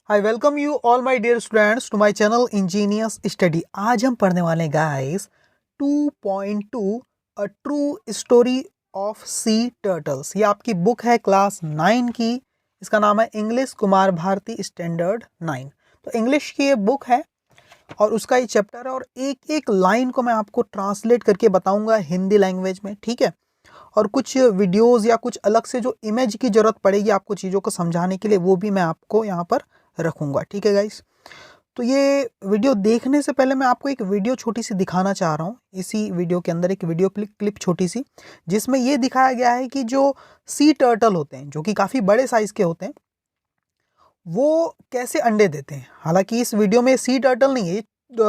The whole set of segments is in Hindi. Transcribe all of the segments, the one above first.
I welcome you all my dear students to my channel engineers study. आज हम पढ़ने वाले हैं guys 2.2 a true story of sea turtles. ये आपकी बुक है क्लास 9 की। इसका नाम है इंग्लिश कुमार भारती स्टैंडर्ड 9। तो इंग्लिश की ये बुक है और उसका ये चैप्टर है और एक एक लाइन को मैं आपको ट्रांसलेट करके बताऊंगा हिंदी लैंग्वेज में, ठीक है। और कुछ वीडियोस या कुछ अलग से जो इमेज की ज़रूरत पड़ेगी आपको चीज़ों को समझाने के लिए, वो भी मैं आपको यहाँ पर रखूँगा, ठीक है गाइस। तो ये वीडियो देखने से पहले मैं आपको एक वीडियो छोटी सी दिखाना चाह रहा हूँ। इसी वीडियो के अंदर एक वीडियो क्लिप छोटी सी, जिसमें ये दिखाया गया है कि जो सी टर्टल होते हैं, जो कि काफ़ी बड़े साइज़ के होते हैं, वो कैसे अंडे देते हैं। हालांकि इस वीडियो में सी टर्टल नहीं है,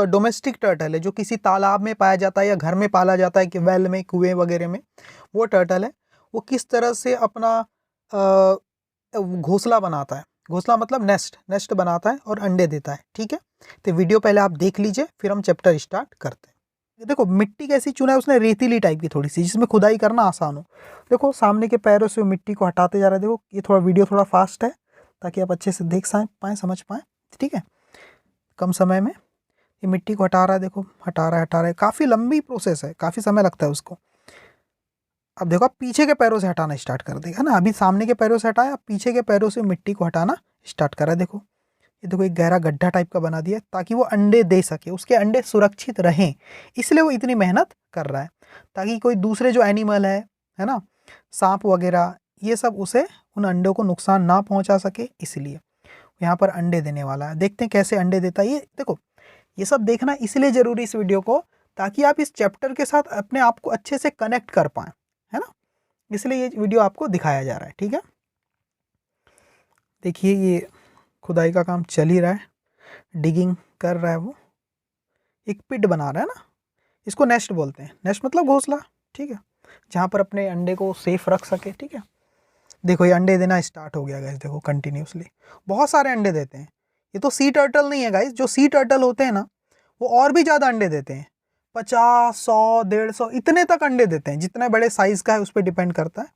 डोमेस्टिक टर्टल है, जो किसी तालाब में पाया जाता है या घर में पाला जाता है कि वेल में, कुएं वगैरह में। वो टर्टल है, वो किस तरह से अपना घोंसला बनाता है। घोंसला मतलब नेस्ट बनाता है और अंडे देता है, ठीक है। तो वीडियो पहले आप देख लीजिए, फिर हम चैप्टर स्टार्ट करते हैं। ये देखो मिट्टी कैसी चुना है उसने, रेतीली टाइप की थोड़ी सी, जिसमें खुदाई करना आसान हो। देखो सामने के पैरों से वो मिट्टी को हटाते जा रहा है। देखो ये थोड़ा वीडियो थोड़ा फास्ट है ताकि आप अच्छे से देख पाएँ, समझ पाएँ, ठीक है। कम समय में ये मिट्टी को हटा रहा है, देखो हटा रहा है। काफ़ी लंबी प्रोसेस है, काफ़ी समय लगता है उसको। अब देखो आप पीछे के पैरों से हटाना स्टार्ट कर देगा ना। अभी सामने के पैरों से हटाया, अब पीछे के पैरों से मिट्टी को हटाना स्टार्ट करा। देखो ये देखो एक गहरा गड्ढा टाइप का बना दिया ताकि वो अंडे दे सके, उसके अंडे सुरक्षित रहें। इसलिए वो इतनी मेहनत कर रहा है, ताकि कोई दूसरे जो एनिमल है ना, सांप वगैरह, ये सब उसे उन अंडों को नुकसान ना पहुंचा सके। इसलिए यहाँ पर अंडे देने वाला है। देखते हैं कैसे अंडे देता है। ये देखो ये सब देखना इसलिए ज़रूरी इस वीडियो को, ताकि आप इस चैप्टर के साथ अपने आप को अच्छे से कनेक्ट कर पाएँ, है ना। इसलिए ये वीडियो आपको दिखाया जा रहा है, ठीक है। देखिए ये खुदाई का काम चल ही रहा है, डिगिंग कर रहा है वो, एक पिट बना रहा है ना। इसको नेस्ट बोलते हैं, नेस्ट मतलब घोंसला, ठीक है, जहाँ पर अपने अंडे को सेफ रख सके, ठीक है। देखो ये अंडे देना स्टार्ट हो गया गाइस, देखो कंटिन्यूसली बहुत सारे अंडे देते हैं। ये तो सी टर्टल नहीं है गाइस, जो सी टर्टल होते हैं ना वो और भी ज़्यादा अंडे देते हैं। 50, 100, 150 इतने तक अंडे देते हैं। जितने बड़े साइज़ का है उस पर डिपेंड करता है।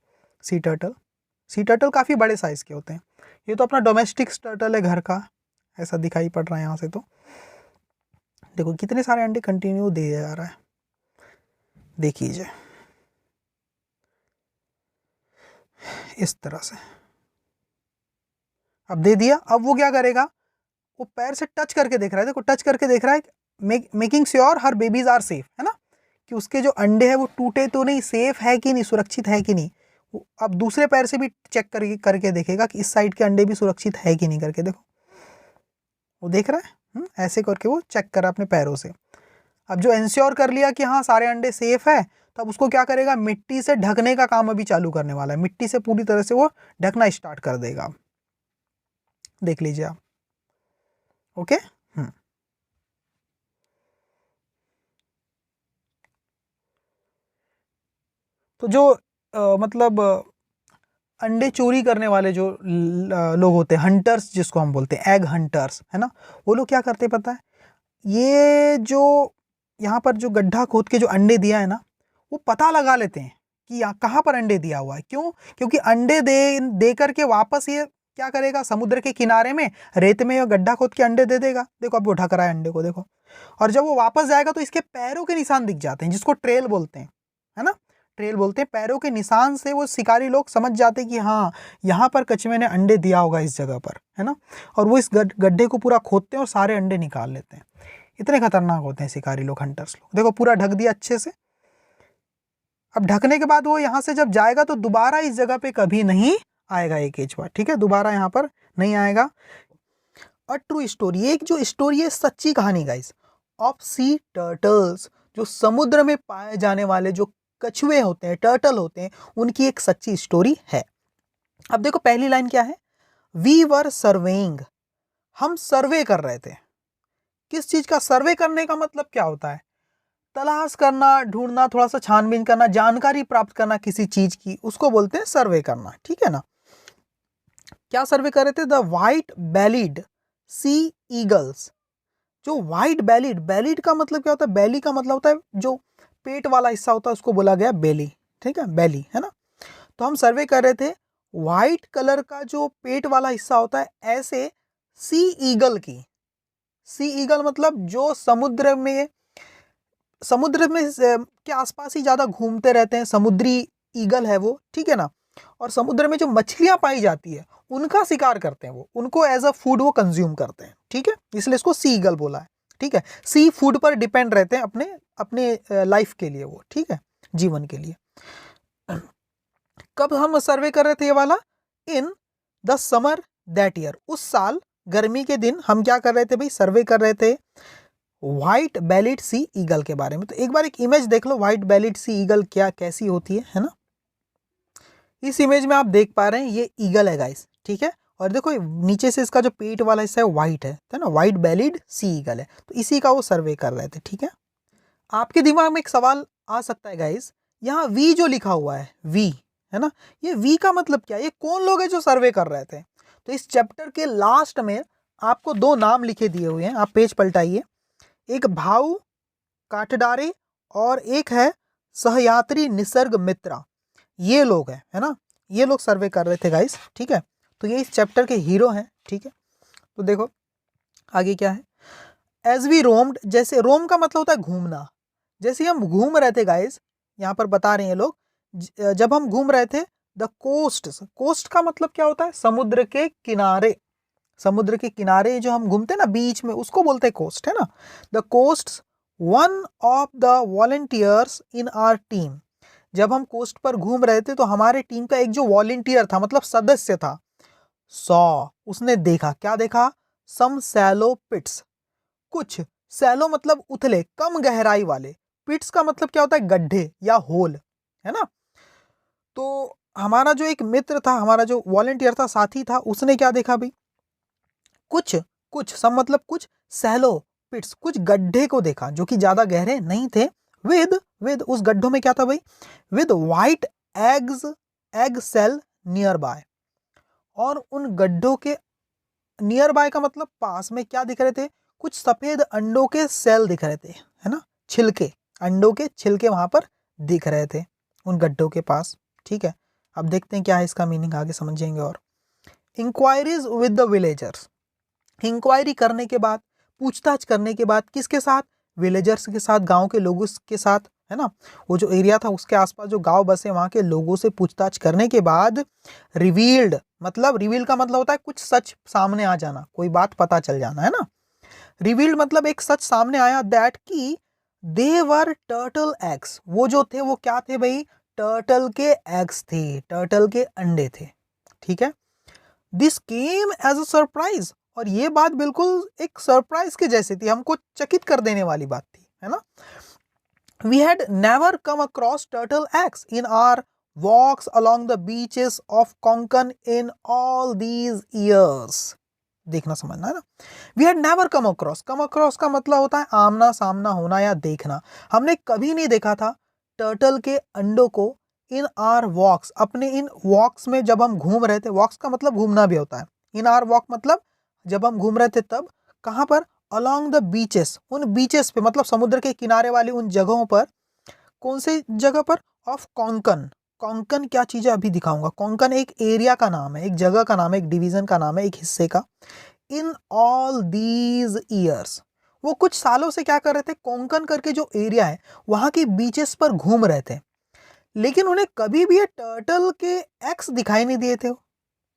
सी टर्टल काफ़ी बड़े साइज़ के होते हैं। ये तो अपना डोमेस्टिक टर्टल है, घर का, ऐसा दिखाई पड़ रहा है यहाँ से। तो देखो कितने सारे अंडे कंटिन्यू दे जा रहा है, देखिए इस तरह से। अब दे दिया, अब वो क्या करेगा, वो पैर से टच करके देख रहा है। देखो टच करके देख रहा है, making sure her babies are safe, है ना, कि उसके जो अंडे हैं वो टूटे तो नहीं, सेफ है कि नहीं, सुरक्षित है कि नहीं। अब दूसरे पैर से भी चेक करके देखेगा कि इस साइड के अंडे भी सुरक्षित है कि नहीं करके। देखो वो देख रहा है, ऐसे करके वो चेक करा अपने पैरों से। अब जो इंश्योर कर लिया कि हाँ सारे अंडे सेफ है, तब उसको क्या करेगा, मिट्टी से ढकने का काम अभी चालू करने वाला है। मिट्टी से पूरी तरह से वो ढकना स्टार्ट कर देगा। देख लीजिए आप, ओके। तो जो मतलब अंडे चोरी करने वाले जो लोग होते हैं, हंटर्स जिसको हम बोलते हैं, एग हंटर्स, है ना, वो लोग क्या करते हैं पता है, ये जो यहाँ पर जो गड्ढा खोद के जो अंडे दिया है ना, वो पता लगा लेते हैं कि यहाँ कहाँ पर अंडे दिया हुआ है। क्यों? क्योंकि अंडे दे करके वापस ये क्या करेगा, समुद्र के किनारे में रेत में या गड्ढा खोद के अंडे दे देगा। देखो अब वो ढक रहा है अंडे को, देखो। और जब वो वापस जाएगा तो इसके पैरों के निशान दिख जाते हैं, जिसको ट्रेल बोलते हैं, है ना, ट्रेल बोलते हैं। पैरों के निशान से वो शिकारी लोग समझ जाते हैं कि हाँ यहाँ पर कछुए ने अंडे दिया होगा इस जगह पर, है ना। और वो इस गड्ढे को पूरा खोदते हैं और सारे अंडे निकाल लेते हैं। इतने खतरनाक होते हैं शिकारी लोग, हंटर्स लोग। देखो पूरा ढक दिया अच्छे से। अब ढकने के बाद वो यहाँ से जब जाएगा तो दोबारा इस जगह पे कभी नहीं आएगा ये केचुआ, ठीक है, दोबारा यहाँ पर नहीं आएगा। अ ट्रू स्टोरी, एक जो स्टोरी है, सच्ची कहानी गाइस, ऑफ सी टर्टल्स, जो समुद्र में पाए जाने वाले जो कछुए होते हैं, टर्टल होते हैं, उनकी एक सच्ची स्टोरी है। अब देखो पहली लाइन क्या है, वी वर सर्वेइंग, हम सर्वे कर रहे थे। किस चीज का सर्वे करने का मतलब क्या होता है, तलाश करना, ढूंढना, थोड़ा सा छानबीन करना, जानकारी प्राप्त करना किसी चीज की, उसको बोलते हैं सर्वे करना, ठीक है ना। क्या सर्वे कर रहे थे, the white bellied sea eagles. जो व्हाइट बेलीड, बेलीड का मतलब क्या होता है, बेली का मतलब होता है जो पेट वाला हिस्सा होता है, उसको बोला गया बेली, ठीक है, बेली, है ना। तो हम सर्वे कर रहे थे व्हाइट कलर का जो पेट वाला हिस्सा होता है, ऐसे सी ईगल की। सी ईगल मतलब जो समुद्र में के आसपास ही ज़्यादा घूमते रहते हैं, समुद्री ईगल है वो, ठीक है ना। और समुद्र में जो मछलियाँ पाई जाती है उनका शिकार करते हैं वो, उनको एज अ फूड वो कंज्यूम करते हैं, ठीक है, इसलिए इसको सी ईगल बोला है, ठीक है। सी फूड पर डिपेंड रहते हैं अपने अपने लाइफ के लिए वो, ठीक है, जीवन के लिए। कब हम सर्वे कर रहे थे ये वाला? In the summer that year, उस साल गर्मी के दिन हम क्या कर रहे थे भाई? सर्वे कर रहे थे व्हाइट बेलिड सी ईगल के बारे में। तो एक बार एक इमेज देख लो, व्हाइट बेलिड सी ईगल क्या कैसी होती है ना। इस इमेज में आप देख पा रहे हैं ये ईगल है गाइस, ठीक है। और देखो नीचे से इसका जो पेट वाला हिस्सा है व्हाइट है ना, व्हाइट बेलिड सी ईगल है। तो इसी का वो सर्वे कर रहे थे, ठीक है। आपके दिमाग में एक सवाल आ सकता है गाइस, यहाँ वी जो लिखा हुआ है, वी है ना, ये वी का मतलब क्या है? ये कौन लोग हैं जो सर्वे कर रहे थे? तो इस चैप्टर के लास्ट में आपको दो नाम लिखे दिए हुए हैं, आप पेज पलटाइए। एक भाऊ काटडारे और एक है सहयात्री निसर्ग मित्रा। ये लोग हैं, है ना, ये लोग सर्वे कर रहे थे गाइस, ठीक है। तो ये इस चैप्टर के हीरो हैं, ठीक है। तो देखो आगे क्या है। एज वी रोम्ड, जैसे रोम का मतलब होता है घूमना, जैसे हम घूम रहे थे गाइस, यहाँ पर बता रहे हैं लोग, जब हम घूम रहे थे द कोस्ट, कोस्ट का मतलब क्या होता है? समुद्र के किनारे, समुद्र के किनारे जो हम घूमते हैं ना बीच में, उसको बोलते हैं कोस्ट, है ना। The coast one of the volunteers in our team, जब हम कोस्ट पर घूम रहे थे तो हमारे टीम का एक जो वॉलंटियर था, मतलब सदस्य था, सॉ, उसने देखा, क्या देखा? सम सैलो पिट्स, कुछ सैलो मतलब उथले कम गहराई वाले, पिट्स का मतलब क्या होता है? गड्ढे या होल, है ना। तो हमारा जो एक मित्र था, हमारा जो वॉलंटियर था, साथी था, उसने क्या देखा भाई? कुछ कुछ सम मतलब कुछ, सैलो पिट्स कुछ गड्ढे को देखा जो कि ज्यादा गहरे नहीं थे। विद उस गड्ढों में क्या था भाई? With white eggs, egg shell nearby, और उन गड्ढों के नियर बाय का मतलब पास में क्या दिख रहे थे? कुछ सफेद अंडों के सेल दिख रहे थे, है ना, छिलके, अंडों के छिलके वहां पर दिख रहे थे उन गड्ढों के पास, ठीक है। अब देखते हैं क्या है इसका मीनिंग, आगे समझेंगे। और inquiries with the villagers, inquiry करने के बाद, पूछताछ करने के बाद, किसके साथ? विलेजर्स के साथ, गांव के लोगों के साथ, है ना। वो जो एरिया था उसके आसपास जो गांव बसे वहां के लोगों से पूछताछ करने के बाद, रिवील्ड, मतलब रिवील का मतलब होता है कुछ सच सामने आ जाना, कोई बात पता चल जाना, है ना। रिवील्ड मतलब एक सच सामने आया, दैट की दे वर टर्टल एग्स, वो जो थे वो क्या थे भाई? टर्टल के एग्स थे, टर्टल के अंडे थे, ठीक है। This came as a surprise, और ये बात बिल्कुल एक सरप्राइज के जैसी थी, हमको चकित कर देने वाली बात थी, है ना। We had never come across turtle eggs in our walks along the beaches of Konkan in all these years, देखना समझना, है ना। We had never come across, come across का मतलब होता है आमना सामना होना या देखना। हमने कभी नहीं देखा था टर्टल के अंडों को इन आर वॉक्स, अपने इन वॉक्स में जब हम घूम रहे थे, वॉक्स का मतलब घूमना भी होता है, इन आर वॉक मतलब जब हम घूम रहे थे तब, कहाँ पर? अलोंग द बीचेस, उन बीचेस पे मतलब समुद्र के किनारे वाली उन जगहों पर। कौन से जगह पर? ऑफ कोंकण, कोंकण क्या चीज़ है अभी दिखाऊंगा। कोंकण एक एरिया का नाम है, एक जगह का नाम है, एक डिवीजन का नाम है, एक हिस्से का। इन ऑल दीज ईयर्स, वो कुछ सालों से क्या कर रहे थे? कोंकण करके जो एरिया है वहां के बीचेस पर घूम रहे थे, लेकिन उन्हें कभी भी ये टर्टल के एग्स दिखाई नहीं दिए थे।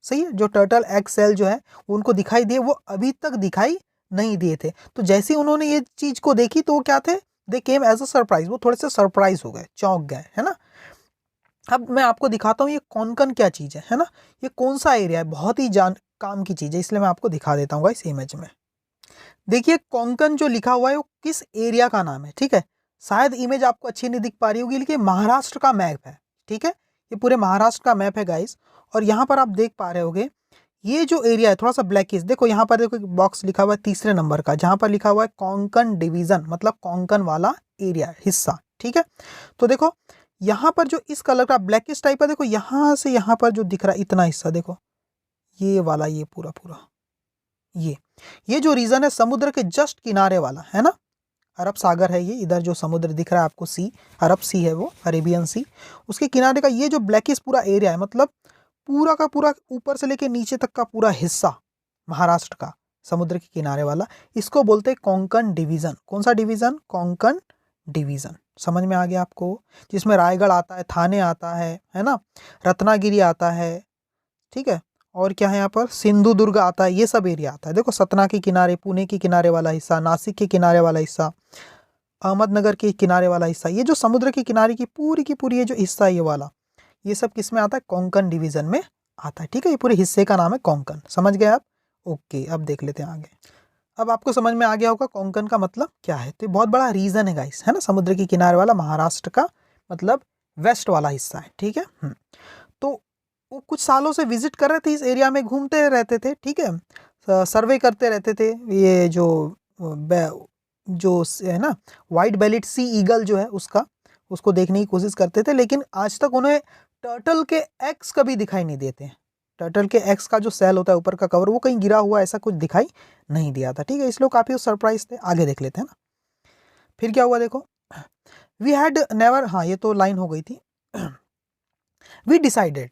सही है, जो टर्टल एग सेल जो है उनको दिखाई दिए, वो अभी तक दिखाई नहीं दिए थे। तो जैसे ही उन्होंने ये चीज को देखी तो वो क्या थे? दे केम एज अ सरप्राइज, वो थोड़े से सरप्राइज हो गए, चौंक गए, है ना। अब मैं आपको दिखाता हूँ ये कोंकण क्या चीज है ना, ये कौन सा एरिया है, बहुत ही जान काम की चीज है, इसलिए मैं आपको दिखा देता हूँ इस इमेज में। देखिए कोंकण जो लिखा हुआ है वो किस एरिया का नाम है, ठीक है। शायद इमेज आपको अच्छी नहीं दिख पा रही होगी, लेकिन महाराष्ट्र का मैप है, ठीक है, ये पूरे महाराष्ट्र का मैप है गाइस। और यहाँ पर आप देख पा रहे होगे ये जो एरिया है थोड़ा सा ब्लैकिश, देखो यहाँ पर देखो बॉक्स लिखा हुआ है तीसरे नंबर का, जहाँ पर लिखा हुआ है कोंकण डिवीजन, मतलब कोंकण वाला एरिया हिस्सा, ठीक है। तो देखो यहाँ पर जो इस कलर का ब्लैकिश टाइप है, देखो यहाँ से यहाँ पर जो दिख रहा है इतना हिस्सा, देखो ये वाला, ये पूरा पूरा ये जो रीजन है समुद्र के जस्ट किनारे वाला, है ना, अरब सागर है ये, इधर जो समुद्र दिख रहा है आपको सी, अरब सी है वो, अरेबियन सी, उसके किनारे का ये जो ब्लैकिश पूरा एरिया है, मतलब पूरा का पूरा ऊपर से लेके नीचे तक का पूरा हिस्सा महाराष्ट्र का, समुद्र के किनारे वाला, इसको बोलते हैं कोंकण डिवीजन। कौन सा डिवीजन? कोंकण डिवीजन। समझ में आ गया आपको? जिसमें रायगढ़ आता है, थाने आता है ना, रत्नागिरी आता है, ठीक है, और क्या है यहाँ पर, सिंधुदुर्ग आता है, ये सब एरिया आता है। देखो सतना के किनारे, पुणे के किनारे वाला हिस्सा, नासिक के किनारे वाला हिस्सा, अहमदनगर के किनारे वाला हिस्सा, ये जो समुद्र के किनारे की पूरी ये जो हिस्सा है ये वाला, ये सब किस में आता है? कोंकण डिवीजन में आता है। ठीक है, ये पूरे हिस्से का नाम है कोंकण। समझ गए आप? ओके, अब देख लेते हैं आगे। अब आपको समझ में आ गया होगा कोंकण का मतलब क्या है। तो ये बहुत बड़ा रीजन है गाइस, है ना, समुद्र के किनारे वाला महाराष्ट्र का मतलब वेस्ट वाला हिस्सा है। ठीक है, तो वो कुछ सालों से विजिट कर रहे थे इस एरिया में, घूमते रहते थे, ठीक है, सर्वे करते रहते थे। ये जो है ना वाइट बेलिड सी ईगल जो है उसको देखने की कोशिश करते थे, लेकिन आज तक उन्हें टर्टल के एग्स कभी दिखाई नहीं देते। टर्टल के एग्स का जो सेल होता है ऊपर का कवर, वो कहीं गिरा हुआ ऐसा कुछ दिखाई नहीं दिया था। ठीक है, इसलिए काफ़ी सरप्राइज थे। आगे देख लेते हैं ना, फिर क्या हुआ देखो। वी हैड नेवर, हाँ ये तो लाइन हो गई थी। वी डिसाइडेड,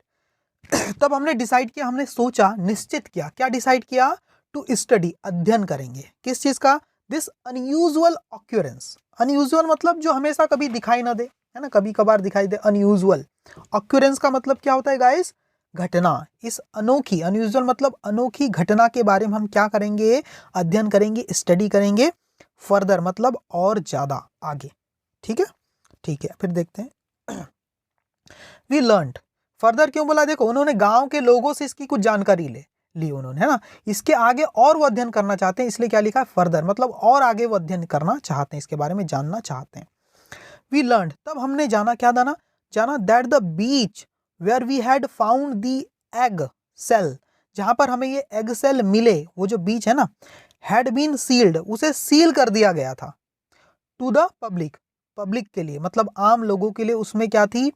तब हमने डिसाइड किया, हमने सोचा, निश्चित किया। क्या डिसाइड किया? टू स्टडी, अध्ययन करेंगे। किस चीज का? This unusual occurrence. अनयूजुअल मतलब जो हमेशा कभी दिखाई ना दे, है ना, कभी कभार दिखाई दे, अनयूजुअल। ऑक्यूरेंस का मतलब क्या होता है गाइस? घटना। इस अनोखी, अनयूजुअल मतलब अनोखी घटना के बारे में हम क्या करेंगे? अध्ययन करेंगे, स्टडी करेंगे। फर्दर मतलब और ज्यादा आगे। ठीक है, ठीक है, फिर देखते हैं। वी लर्नड, फर्दर क्यों बोला? देखो उन्होंने गांव के लोगों से इसकी कुछ जानकारी ली उन्होंने, है ना। इसके आगे और वो अध्ययन करना चाहते हैं, इसलिए क्या लिखा है? फर्दर मतलब और आगे वो अध्ययन करना चाहते हैं, इसके बारे में जानना चाहते हैं। वी लर्नड, तब हमने जाना, क्या जाना that the beach where we had found the egg shell, जहां पर हमें ये एग सेल मिले, वो जो बीच है ना, हैड बीन सील्ड, उसे सील कर दिया गया था। टू द पब्लिक, पब्लिक के लिए मतलब आम लोगों के लिए उसमें क्या थी?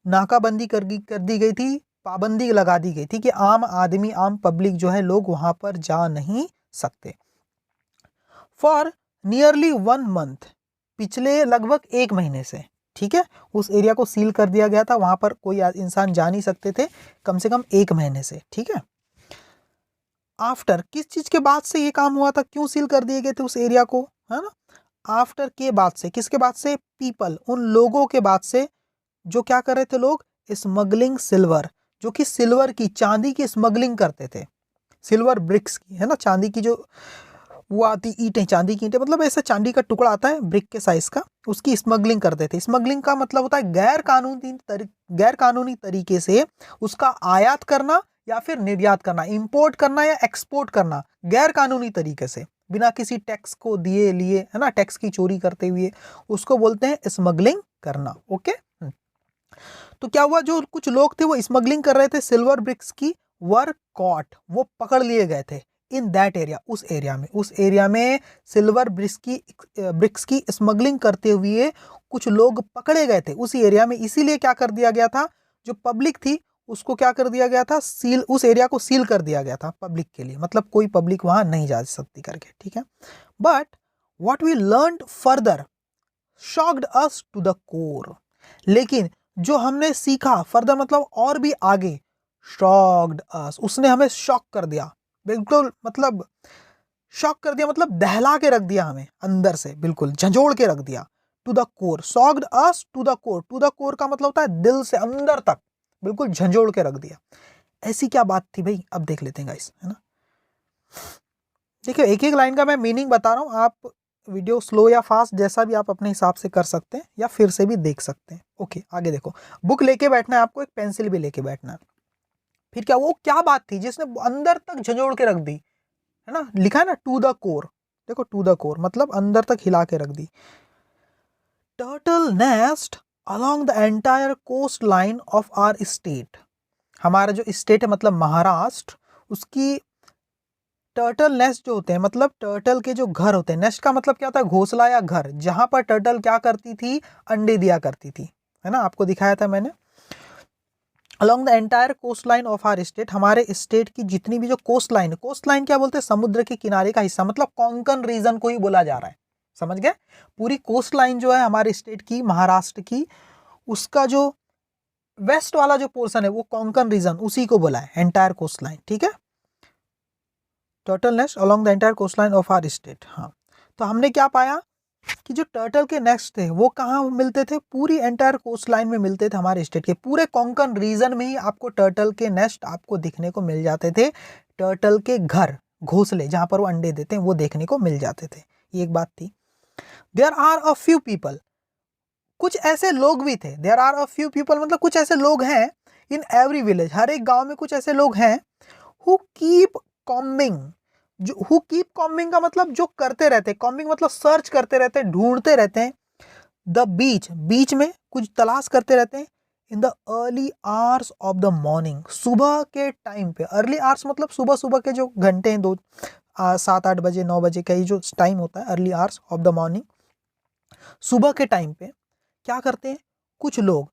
नाकाबंदी कर दी गई थी, पाबंदी लगा दी गई थी कि आम आदमी, आम पब्लिक जो है, लोग वहां पर जा नहीं सकते। फॉर नियरली 1 मंथ, पिछले लगभग 1 महीने से, ठीक है, उस एरिया को सील कर दिया गया था, वहां पर कोई इंसान जा नहीं सकते थे कम से कम 1 महीने से। ठीक है, आफ्टर, किस चीज के बाद से ये काम हुआ था? क्यों सील कर दिए गए थे उस एरिया को, है ना? आफ्टर के बाद से, किसके बाद से? पीपल, उन लोगों के बाद से जो क्या कर रहे थे लोग? स्मगलिंग सिल्वर, जो कि सिल्वर की, चांदी की स्मगलिंग करते थे। सिल्वर ब्रिक्स की, है ना, चांदी की जो वो आती ईंटें, चांदी की ईंटें, मतलब ऐसा चांदी का टुकड़ा आता है ब्रिक के साइज का, उसकी स्मगलिंग करते थे। स्मगलिंग का मतलब होता है गैर कानूनी तरीके से उसका आयात करना या फिर निर्यात करना, इंपोर्ट करना या एक्सपोर्ट करना, गैर कानूनी तरीके से, बिना किसी टैक्स को दिए लिए, है ना, टैक्स की चोरी करते हुए, उसको बोलते हैं स्मगलिंग करना। ओके, तो क्या हुआ? जो कुछ लोग थे वो स्मगलिंग कर रहे थे सिल्वर ब्रिक्स की, वर कॉट, वो पकड़ लिए गए थे। इन दैट एरिया, उस एरिया में सिल्वर ब्रिक्स की स्मगलिंग करते हुए कुछ लोग पकड़े गए थे उसी एरिया में। इसीलिए क्या कर दिया गया था? जो पब्लिक थी उसको क्या कर दिया गया था? सील, उस एरिया को सील कर दिया गया था पब्लिक के लिए, मतलब कोई पब्लिक वहां नहीं जा सकती करके। ठीक है, but what we learned further shocked us to the core, लेकिन जो हमने सीखा फर्दर मतलब और भी आगे, शॉक्ड अस, उसने हमें शॉक कर दिया, बिल्कुल मतलब शॉक कर दिया मतलब दहला के रख दिया हमें अंदर से, बिल्कुल झंझोड़ के रख दिया। To the core, shocked us to the core, to the core का मतलब होता है दिल से अंदर तक, बिल्कुल झंझोड़ के रख दिया। ऐसी क्या बात थी भाई? अब देख लेते हैं गाइस, है ना। देखिए एक एक लाइन का मैं मीनिंग बता रहा हूँ, आप वीडियो स्लो या फास्ट जैसा भी आप अपने हिसाब से कर सकते हैं या फिर से भी देख सकते हैं। ओके, आगे देखो, बुक लेके बैठना है आपको, एक पेंसिल भी लेके बैठना है। फिर क्या, वो क्या बात थी जिसने अंदर तक झंझोड़ के रख दी, है ना, लिखा है ना टू द कोर, देखो टू द कोर मतलब अंदर तक हिला के रख दी। Turtle nest along the entire coast line of our state, हमारा जो स्टेट है मतलब महाराष्ट्र, उसकी टर्टल नेस्ट जो होते हैं मतलब टर्टल के जो घर होते हैं, नेस्ट का मतलब क्या होता है? घोंसला या घर, जहां पर टर्टल क्या करती थी? अंडे दिया करती थी, है ना, आपको दिखाया था मैंने। Along the entire coast line of our state, हमारे स्टेट की जितनी भी जो कोस्ट लाइन क्या बोलते हैं? समुद्र के किनारे का हिस्सा, मतलब कोंकण रीजन को ही बोला जा रहा है। समझ गए? पूरी कोस्ट लाइन जो है हमारे स्टेट की, महाराष्ट्र की, उसका जो वेस्ट वाला जो पोर्शन है वो कोंकण रीजन, उसी को बोला है एंटायर कोस्ट लाइन। ठीक है, turtle nest along the entire coast line of our state. हाँ, तो हमने क्या पाया कि जो टर्टल के नेस्ट थे वो कहाँ मिलते थे, पूरी एंटायर कोस्ट लाइन में मिलते थे हमारे स्टेट के, पूरे कोंकण रीजन में ही आपको टर्टल के नेस्ट आपको दिखने को मिल जाते थे, टर्टल के घर घोंसले जहाँ पर वो अंडे देते हैं वो देखने को मिल जाते थे। ये एक बात थी। There are a few people, कुछ ऐसे लोग भी थे, there are a few people मतलब कुछ ऐसे लोग हैं इन एवरी विलेज, हर एक गांव में कुछ ऐसे लोग हैं, हु कीप कॉम्बिंग, जो हु कीप कॉम्बिंग का मतलब जो करते रहते, कॉम्बिंग मतलब सर्च करते रहते हैं, ढूंढते रहते हैं, द बीच, बीच में कुछ तलाश करते रहते हैं, in the early hours of the morning, सुबह के टाइम पे, अर्ली आवर्स मतलब सुबह सुबह के जो घंटे हैं, 7-8 बजे 9 बजे का ये जो टाइम होता है, early hours of the morning, सुबह के टाइम पे क्या करते हैं कुछ लोग,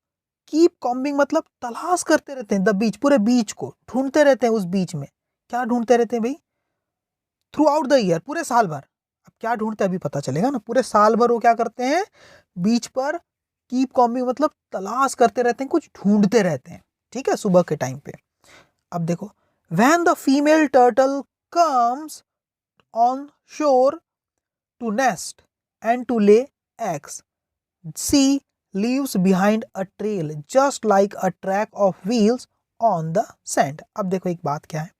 कीप कॉम्बिंग मतलब तलाश करते रहते हैं, द बीच, पूरे बीच को ढूंढते रहते हैं, उस बीच में क्या ढूंढते रहते हैं भाई, थ्रू आउट द ईयर, पूरे साल भर। अब क्या ढूंढते हैं अभी पता चलेगा ना, पूरे साल भर वो क्या करते हैं, बीच पर कीप कॉम्बिंग मतलब तलाश करते रहते हैं, कुछ ढूंढते रहते हैं, ठीक है, सुबह के टाइम पे। अब देखो, when the female turtle comes on shore to nest and to lay eggs, she leaves behind a trail just like a track of wheels on the sand। अब देखो एक बात क्या है,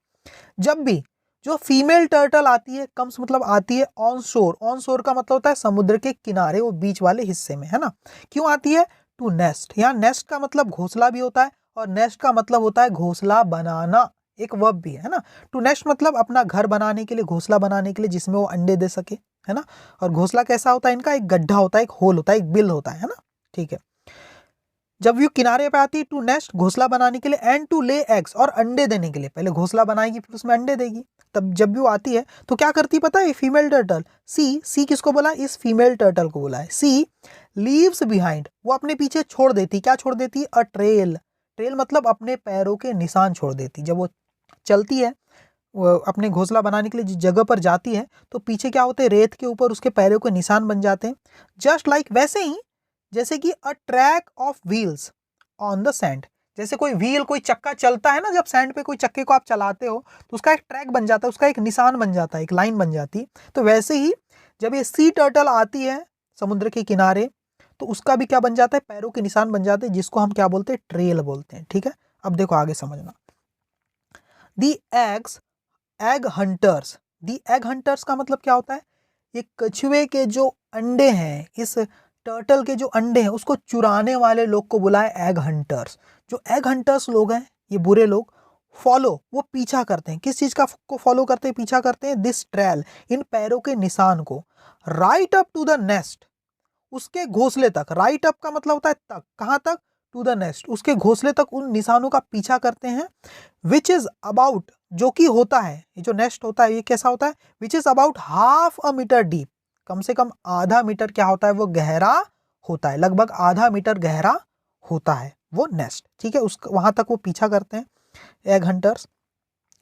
जब भी जो फीमेल टर्टल आती है, कम्स मतलब आती है ऑन शोर, ऑन शोर का मतलब होता है समुद्र के किनारे, वो बीच वाले हिस्से में, है ना, क्यों आती है, टू नेस्ट, यहाँ नेस्ट का मतलब घोंसला भी होता है और नेस्ट का मतलब होता है घोंसला बनाना, एक वर्ब भी है ना, टू नेस्ट मतलब अपना घर बनाने के लिए, घोंसला बनाने के लिए जिसमें वो अंडे दे सके, है ना, और घोंसला कैसा होता है इनका, एक गड्ढा होता है, एक होल होता है, एक बिल होता है ना, ठीक है। जब ये किनारे पे आती है टू नेस्ट, घोंसला बनाने के लिए, एंड टू ले एग्स और अंडे देने के लिए, पहले घोंसला बनाएगी फिर उसमें अंडे देगी, तब जब भी वो आती है तो क्या करती पता है, फीमेल टर्टल, सी किसको बोला, इस फीमेल टर्टल को बोला है, सी लीव्स बिहाइंड, वो अपने पीछे छोड़ देती, क्या छोड़ देती, अ ट्रेल, ट्रेल मतलब अपने पैरों के निशान छोड़ देती, जब वो चलती है, वो अपने घोंसला बनाने के लिए जिस जगह पर जाती है तो पीछे क्या होते हैं, रेत के ऊपर उसके पैरों के निशान बन जाते हैं, जस्ट लाइक वैसे ही जैसे कि a track of wheels on the sand, जैसे कोई व्हील, कोई चक्का चलता है ना, जब सैंड पे कोई चक्के को आप चलाते हो तो उसका एक ट्रैक बन जाता है, उसका एक निशान बन जाता है, एक लाइन बन जाती है, तो वैसे ही जब ये सी टर्टल आती है समुद्र के किनारे तो उसका भी क्या बन जाता है, पैरों के निशान बन जाते हैं, जिसको हम क्या बोलते हैं, ट्रेल बोलते हैं, ठीक है। अब देखो आगे समझना, the eggs, egg hunters, the egg hunters का मतलब क्या होता है, ये कछुए के जो अंडे हैं, इस टर्टल के जो अंडे हैं उसको चुराने वाले लोग को बुलाए एग हंटर्स। जो एग हंटर्स लोग हैं ये बुरे लोग, फॉलो वो पीछा करते हैं, किस चीज का को फॉलो करते हैं, पीछा करते हैं, दिस ट्रेल, इन पैरों के निशान को, right up to the nest, उसके घोंसले तक, राइट अप का मतलब होता है तक, कहाँ तक, टू द नेस्ट, उसके घोंसले तक उन निशानों का पीछा करते हैं, विच इज अबाउट, जो कि होता है, ये जो नेस्ट होता है ये कैसा होता है, which is about half a metre deep, कम से कम आधा मीटर क्या होता है, वो गहरा होता है, लगभग आधा मीटर गहरा होता है वो नेस्ट, ठीक है, उस वहां तक वो पीछा करते हैं एग हंटर्स।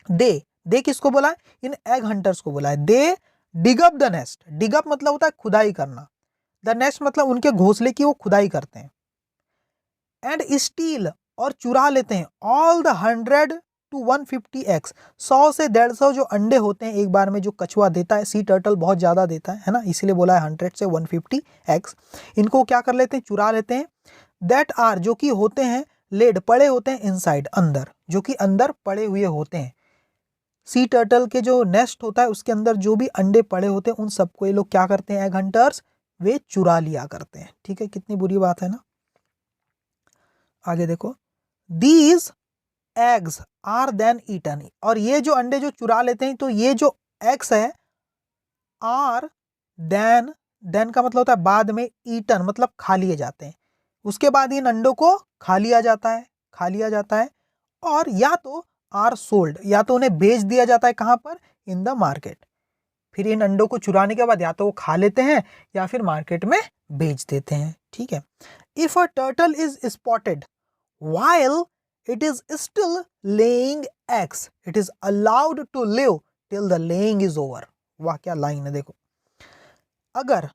दे किसको बोला है, इन एग हंटर्स को बोला है, they dig up the nest, dig up मतलब होता है खुदाई करना, द नेस्ट मतलब उनके घोंसले की वो खुदाई करते हैं, एंड स्टील और चुरा लेते हैं, ऑल द 100 to 150 एग्स, 100 से 150 जो अंडे होते हैं एक बार में जो कछुआ देता है, सी टर्टल बहुत ज़्यादा देता है ना, इसीलिए बोला है 100 से 150 एग्स, इनको क्या कर लेते हैं, चुरा लेते हैं, दैट आर जो कि होते हैं, लेड पड़े होते हैं, इनसाइड अंदर, जो कि अंदर पड़े हुए होते हैं, सी टर्टल के जो नेस्ट होता है उसके अंदर जो भी अंडे पड़े होते हैं उन सबको ये लोग क्या करते हैं, एग हंटर्स वे चुरा लिया करते हैं, ठीक है, कितनी बुरी बात है ना। आगे देखो, these eggs are then eaten, और ये जो अंडे जो चुरा लेते हैं तो ये जो एग्स है, आर देन, देन का मतलब होता है बाद में, ईटन मतलब खा लिए जाते हैं, उसके बाद इन अंडों को खा लिया जाता है, खा लिया जाता है, और या तो आर सोल्ड, या तो उन्हें बेच दिया जाता है, कहाँ पर, इन द मार्केट, फिर इन अंडों को चुराने के बाद या तो वो खा लेते हैं या फिर मार्केट में बेच देते हैं, ठीक है। If a turtle is spotted while it is still laying eggs, it is allowed to live till the laying is over। वाह क्या लाइन है देखो, अगर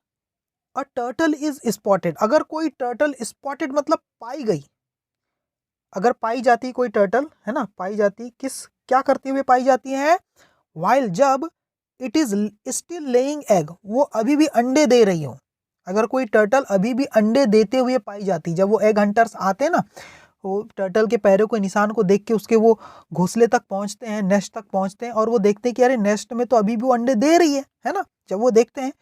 a turtle is spotted, अगर कोई टर्टल स्पॉटेड मतलब पाई गई, अगर पाई जाती कोई टर्टल है ना, पाई जाती, किस क्या करते हुए पाई जाती है, while जब it is still laying egg, वो अभी भी अंडे दे रही हो। अगर कोई टर्टल अभी भी अंडे देते हुए पाई जाती, जब वो एग हंटर्स आते हैं ना, वो टर्टल के पैरों के निशान को देख के उसके वो घोंसले तक पहुंचते हैं, नेस्ट तक पहुंचते हैं, और वो देखते हैं कि अरे नेस्ट में तो अभी भी वो अंडे दे रही है ना। जब वो देखते हैं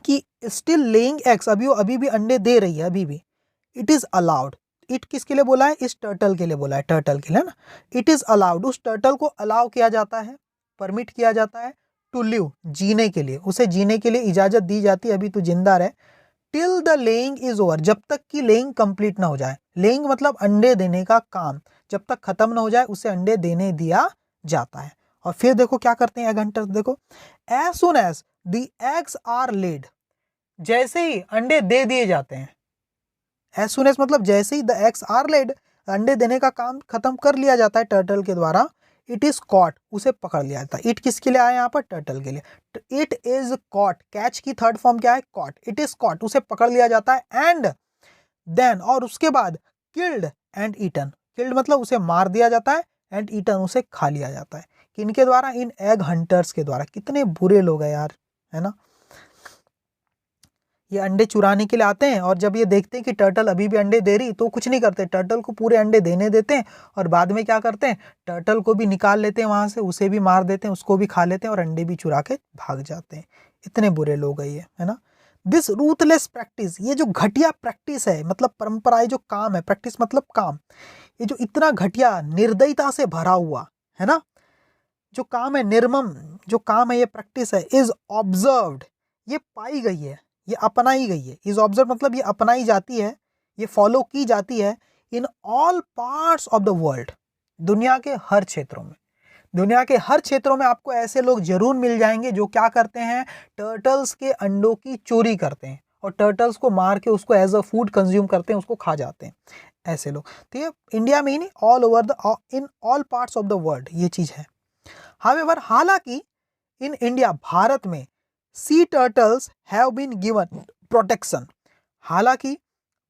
कि स्टिल लेइंग एग्स, अभी भी अंडे दे रही है अभी भी, इट इज अलाउड। इट किसके लिए बोला है? इस टर्टल के लिए बोला है, टर्टल के लिए ना। इट इज अलाउड, उस टर्टल को अलाउ किया जाता है, परमिट किया जाता है, टू लिव, जीने के लिए, उसे जीने के लिए इजाजत दी जाती है, अभी तो जिंदा रहे, till the laying is over, जब तक कि लेइंग कंप्लीट ना हो जाए। लेइंग मतलब अंडे देने का काम, जब तक खत्म ना हो जाए उसे अंडे देने दिया जाता है। और फिर देखो क्या करते हैं एग हंटर्स, देखो, as soon as the eggs are laid, जैसे ही अंडे दे दिए जाते हैं, एज सुन एज मतलब जैसे ही द एग्स आर लेड, अंडे देने का काम खत्म कर लिया जाता है टर्टल के द्वारा, इट इज कॉट, उसे पकड़ लिया जाता है। इट किसके लिए आया यहाँ पर? टर्टल के लिए। इट इज कॉट, कैच की थर्ड फॉर्म क्या है? कॉट। इट इज कॉट, उसे पकड़ लिया जाता है, एंड देन, और उसके बाद, किल्ड एंड ईटन, किल्ड मतलब उसे मार दिया जाता है, एंड ईटन उसे खा लिया जाता है। किनके द्वारा? इन एग हंटर्स के द्वारा। कितने बुरे लोग हैं यार, है ना। ये अंडे चुराने के लिए आते हैं, और जब ये देखते हैं कि टर्टल अभी भी अंडे दे रही, तो कुछ नहीं करते, टर्टल को पूरे अंडे देने देते हैं, और बाद में क्या करते हैं, टर्टल को भी निकाल लेते हैं वहां से, उसे भी मार देते हैं, उसको भी खा लेते हैं, और अंडे भी चुरा के भाग जाते हैं। इतने बुरे लोग हैं ये, है ना। दिस रूथलेस प्रैक्टिस, ये जो घटिया प्रैक्टिस है, मतलब परंपरा, ये जो काम है, प्रैक्टिस मतलब काम, ये जो इतना घटिया, निर्दयता से भरा हुआ है ना, जो काम है, निर्मम जो काम है, ये प्रैक्टिस है, इज ऑब्जर्व्ड, ये पाई गई है, ये अपनाई गई है। इज ऑब्जर्व मतलब ये अपनाई जाती है, ये फॉलो की जाती है, इन all parts of the world, दुनिया के हर क्षेत्रों में। दुनिया के हर क्षेत्रों में आपको ऐसे लोग जरूर मिल जाएंगे जो क्या करते हैं, टर्टल्स के अंडों की चोरी करते हैं, और टर्टल्स को मार के उसको एज अ फूड कंज्यूम करते हैं, उसको खा जाते हैं, ऐसे लोग। तो ये इंडिया में ही नहीं, all over the, in all parts of the world ये चीज है। हावेवर, हालांकि इन इंडिया, भारत में, sea turtles have been given protection, हालांकि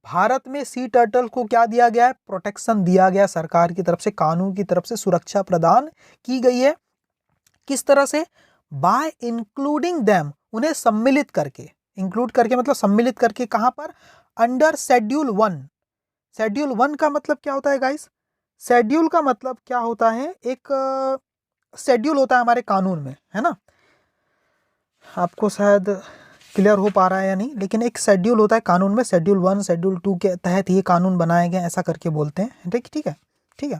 भारत में सी टर्टल को क्या दिया गया है? प्रोटेक्शन दिया गया, सरकार की तरफ से, कानून की तरफ से सुरक्षा प्रदान की गई है। किस तरह से? बाय इंक्लूडिंग देम, उन्हें सम्मिलित करके, इंक्लूड करके मतलब सम्मिलित करके, कहां पर? Under schedule 1। शेड्यूल 1 का मतलब क्या होता है गाइस? शेड्यूल का मतलब क्या होता है? एक शेड्यूल होता है हमारे कानून में, है ना। आपको शायद क्लियर हो पा रहा है या नहीं, लेकिन एक शेड्यूल होता है कानून में, शेड्यूल 1 शेड्यूल 2 के तहत ये कानून बनाए गए, ऐसा करके बोलते हैं। ठीक है, ठीक है।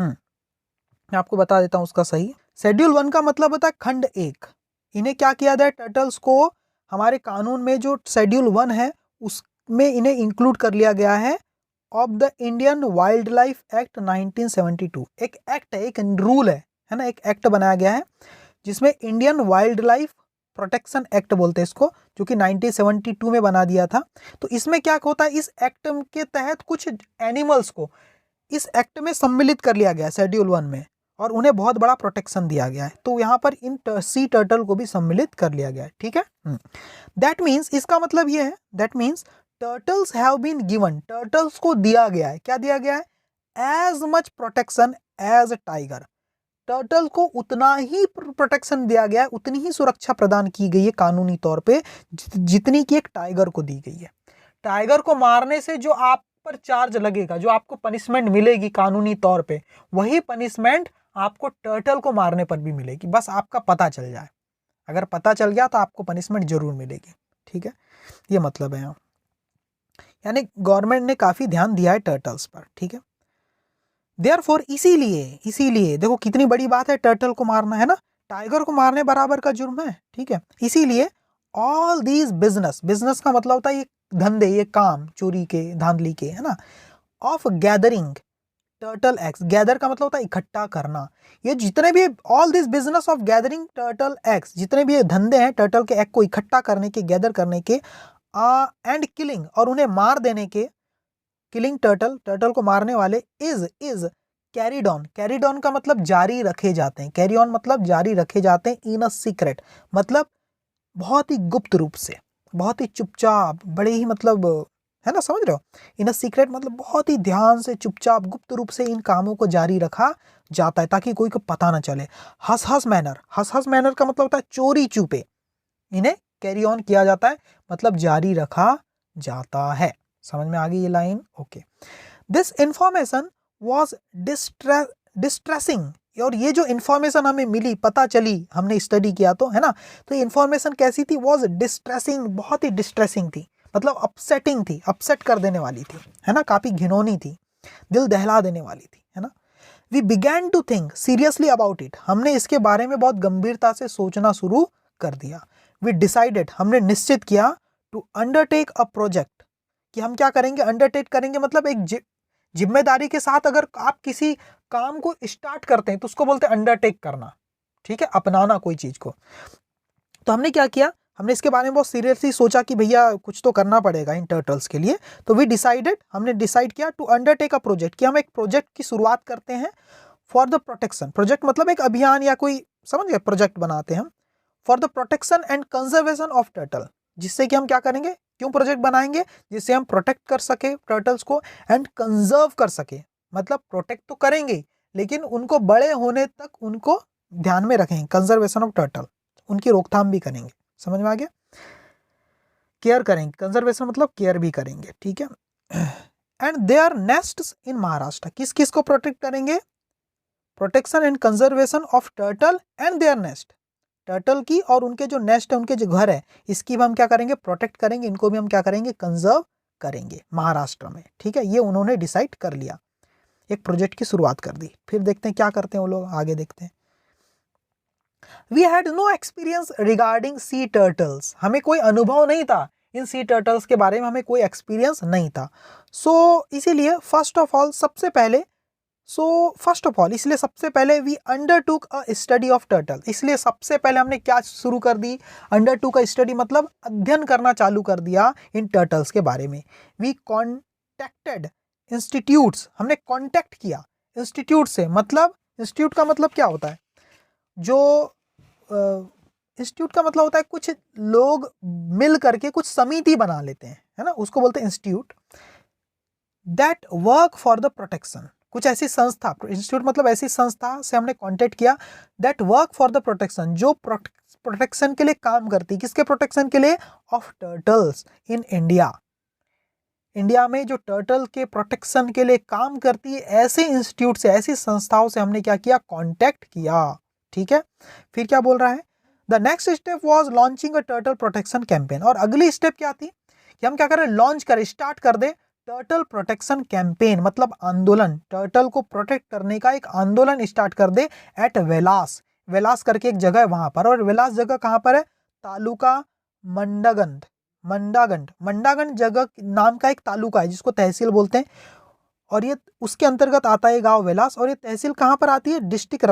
मैं आपको बता देता हूँ उसका सही। शेड्यूल 1 का मतलब होता है खंड 1। इन्हें क्या किया जाए? टर्टल्स को हमारे कानून में जो शेड्यूल 1 है उसमें इन्हें इंक्लूड कर लिया गया है, of the Indian wild life act 1972। एक एक्ट है, एक रूल है ना, एक एक्ट बनाया गया है जिसमें Indian wild life protection act बोलते हैं इसको, जो कि 1972 में बना दिया था। तो इसमें क्या होता है, इस एक्ट के तहत कुछ एनिमल्स को इस एक्ट में सम्मिलित कर लिया गया शेड्यूल 1 में, और उन्हें बहुत बड़ा प्रोटेक्शन दिया गया है। तो यहाँ पर इन सी टर्टल को भी सम्मिलित कर लिया गया है, ठीक है। दैट मीन्स, इसका मतलब ये है, that means turtles have been given, turtles को दिया गया है, क्या दिया गया है? As much protection as tiger, turtle को उतना ही प्रोटेक्शन दिया गया है, उतनी ही सुरक्षा प्रदान की गई है कानूनी तौर पे, जितनी की एक टाइगर को दी गई है। टाइगर को मारने से जो आप पर चार्ज लगेगा, जो आपको पनिशमेंट मिलेगी कानूनी तौर पे, वही पनिशमेंट आपको टर्टल को मारने पर भी मिलेगी, बस आपका पता चल जाए। अगर पता चल गया तो आपको पनिशमेंट जरूर मिलेगी, ठीक है। ये मतलब है यहाँ, यानी गवर्नमेंट ने काफी ध्यान दिया है टर्टल्स पर, ठीक है। देयरफॉर, इसीलिए देखो कितनी बड़ी बात है, टर्टल को मारना, है ना, टाइगर को मारने बराबर का जुर्म है, ठीक है। इसीलिए ऑल दीज बिजनेस, बिजनेस का मतलब होता है ये धंधे, ये काम, चोरी के, धांधली के, है ना, of gathering turtle eggs, gather का मतलब होता है इकट्ठा करना, ये जितने भी, all this business of gathering turtle eggs, जितने भी ये धंधे हैं टर्टल के एग को इकट्ठा करने के, गैदर करने के, एंड किलिंग, और उन्हें मार देने के, किलिंग टर्टल, टर्टल को मारने वाले, is carried on, carried on का मतलब जारी रखे जाते हैं, कैरी ऑन मतलब जारी रखे जाते हैं, इन अ सीक्रेट मतलब बहुत ही गुप्त रूप से, बहुत ही चुपचाप, बड़े ही मतलब है ना, समझ रहे हो। इन अ सीक्रेट मतलब बहुत ही ध्यान से, चुपचाप, गुप्त रूप से इन कामों को जारी रखा जाता है ताकि कोई को पता ना चले। हस हस मैनर, हस हस मैनर का मतलब होता है चोरी चुपे इन्हें कैरी ऑन किया जाता है, मतलब जारी रखा जाता है। समझ में आ गई ये line, okay. This information was distressing, और ये जो इंफॉर्मेशन हमें मिली, पता चली, हमने स्टडी किया तो, है ना, तो ये इंफॉर्मेशन कैसी थी, वॉज डिस्ट्रेसिंग, बहुत ही डिस्ट्रेसिंग थी, मतलब अपसेटिंग थी, अपसेट कर देने वाली थी, है ना, काफी घिनौनी थी, दिल दहला देने वाली थी, है ना। We began to think seriously about it, हमने इसके बारे में बहुत गंभीरता से सोचना शुरू कर दिया। वी डिसाइडेड, हमने निश्चित किया, टू अंडरटेक अ प्रोजेक्ट, कि हम क्या करेंगे, अंडरटेक करेंगे, मतलब एक जिम्मेदारी के साथ अगर आप किसी काम को स्टार्ट करते हैं तो उसको बोलते हैं अंडरटेक करना, ठीक है, अपनाना कोई चीज को। तो हमने क्या किया, हमने इसके बारे में बहुत सीरियसली सोचा कि भैया कुछ तो करना पड़ेगा इन टर्टल्स के लिए। तो वी डिसाइडेड, हमने डिसाइड किया, टू अंडरटेक अ प्रोजेक्ट, कि हम एक प्रोजेक्ट की शुरुआत करते हैं फॉर द प्रोटेक्शन, प्रोजेक्ट मतलब एक अभियान या कोई, समझ गए, प्रोजेक्ट बनाते हैं हम, for the protection and conservation of turtle, जिससे कि हम क्या करेंगे, क्यों प्रोजेक्ट बनाएंगे, जिससे हम प्रोटेक्ट कर सके टर्टल्स को, एंड कंजर्व कर सके, मतलब प्रोटेक्ट तो करेंगे लेकिन उनको बड़े होने तक उनको ध्यान में रखेंगे, कंजर्वेशन ऑफ टर्टल, उनकी रोकथाम भी करेंगे। समझ में आ गया, केयर करेंगे, कंजर्वेशन मतलब केयर भी करेंगे, ठीक है। एंड देयर नेस्ट्स इन महाराष्ट्र, किस किस को प्रोटेक्ट करेंगे, protection and conservation of turtle and there nest, turtle की और उनके जो नेस्ट है, उनके जो घर है, इसकी भी हम क्या करेंगे, प्रोटेक्ट करेंगे, इनको भी हम क्या करेंगे, कंजर्व करेंगे महाराष्ट्र में, ठीक है। ये उन्होंने डिसाइड कर लिया, एक प्रोजेक्ट की शुरुआत कर दी। फिर देखते हैं क्या करते हैं वो लोग, आगे देखते हैं। We had no experience regarding sea turtles, हमें कोई अनुभव नहीं था इन सी टर्टल्स के बारे में, हमें कोई एक्सपीरियंस नहीं था। इसीलिए फर्स्ट ऑफ ऑल, इसलिए सबसे पहले we undertook a study of turtle, इसलिए सबसे पहले हमने क्या शुरू कर दी, अंडरटूक अ स्टडी मतलब अध्ययन करना चालू कर दिया इन टर्टल्स के बारे में। वी कॉन्टेक्टेड इंस्टीट्यूट्स, हमने कॉन्टेक्ट किया इंस्टीट्यूट से, मतलब इंस्टीट्यूट का मतलब क्या होता है, जो इंस्टीट्यूट का मतलब होता है कुछ लोग मिल करके कुछ समिति बना लेते हैं, है ना, उसको बोलते हैं institute. That work for the protection, कुछ ऐसी संस्था, इंस्टीट्यूट मतलब ऐसी संस्था से हमने कांटेक्ट किया, that work for the protection, जो प्रोटेक्शन के लिए काम करती है, किसके प्रोटेक्शन के लिए, of turtles in India, India में जो टर्टल के प्रोटेक्शन के लिए काम करती है, ऐसे इंस्टीट्यूट से, ऐसी संस्थाओं से हमने क्या किया, कांटेक्ट किया, ठीक है। फिर क्या बोल रहा है, the next step was launching a turtle protection campaign, और अगली स्टेप क्या थी कि हम क्या करें, लॉन्च करें, स्टार्ट कर दें टर्टल प्रोटेक्शन कैंपेन, मतलब आंदोलन, टर्टल को प्रोटेक्ट करने का एक आंदोलन स्टार्ट कर दे एट वेलास, वेलास करके एक जगह है वहां पर, और वेलास जगह कहां पर है, तालुका मंडागंड, मंडागंड जगह नाम का एक तालुका है जिसको तहसील बोलते हैं, और ये उसके अंतर्गत आता है गांव वेलास, और ये तहसील कहां पर आती है, डिस्ट्रिक्ट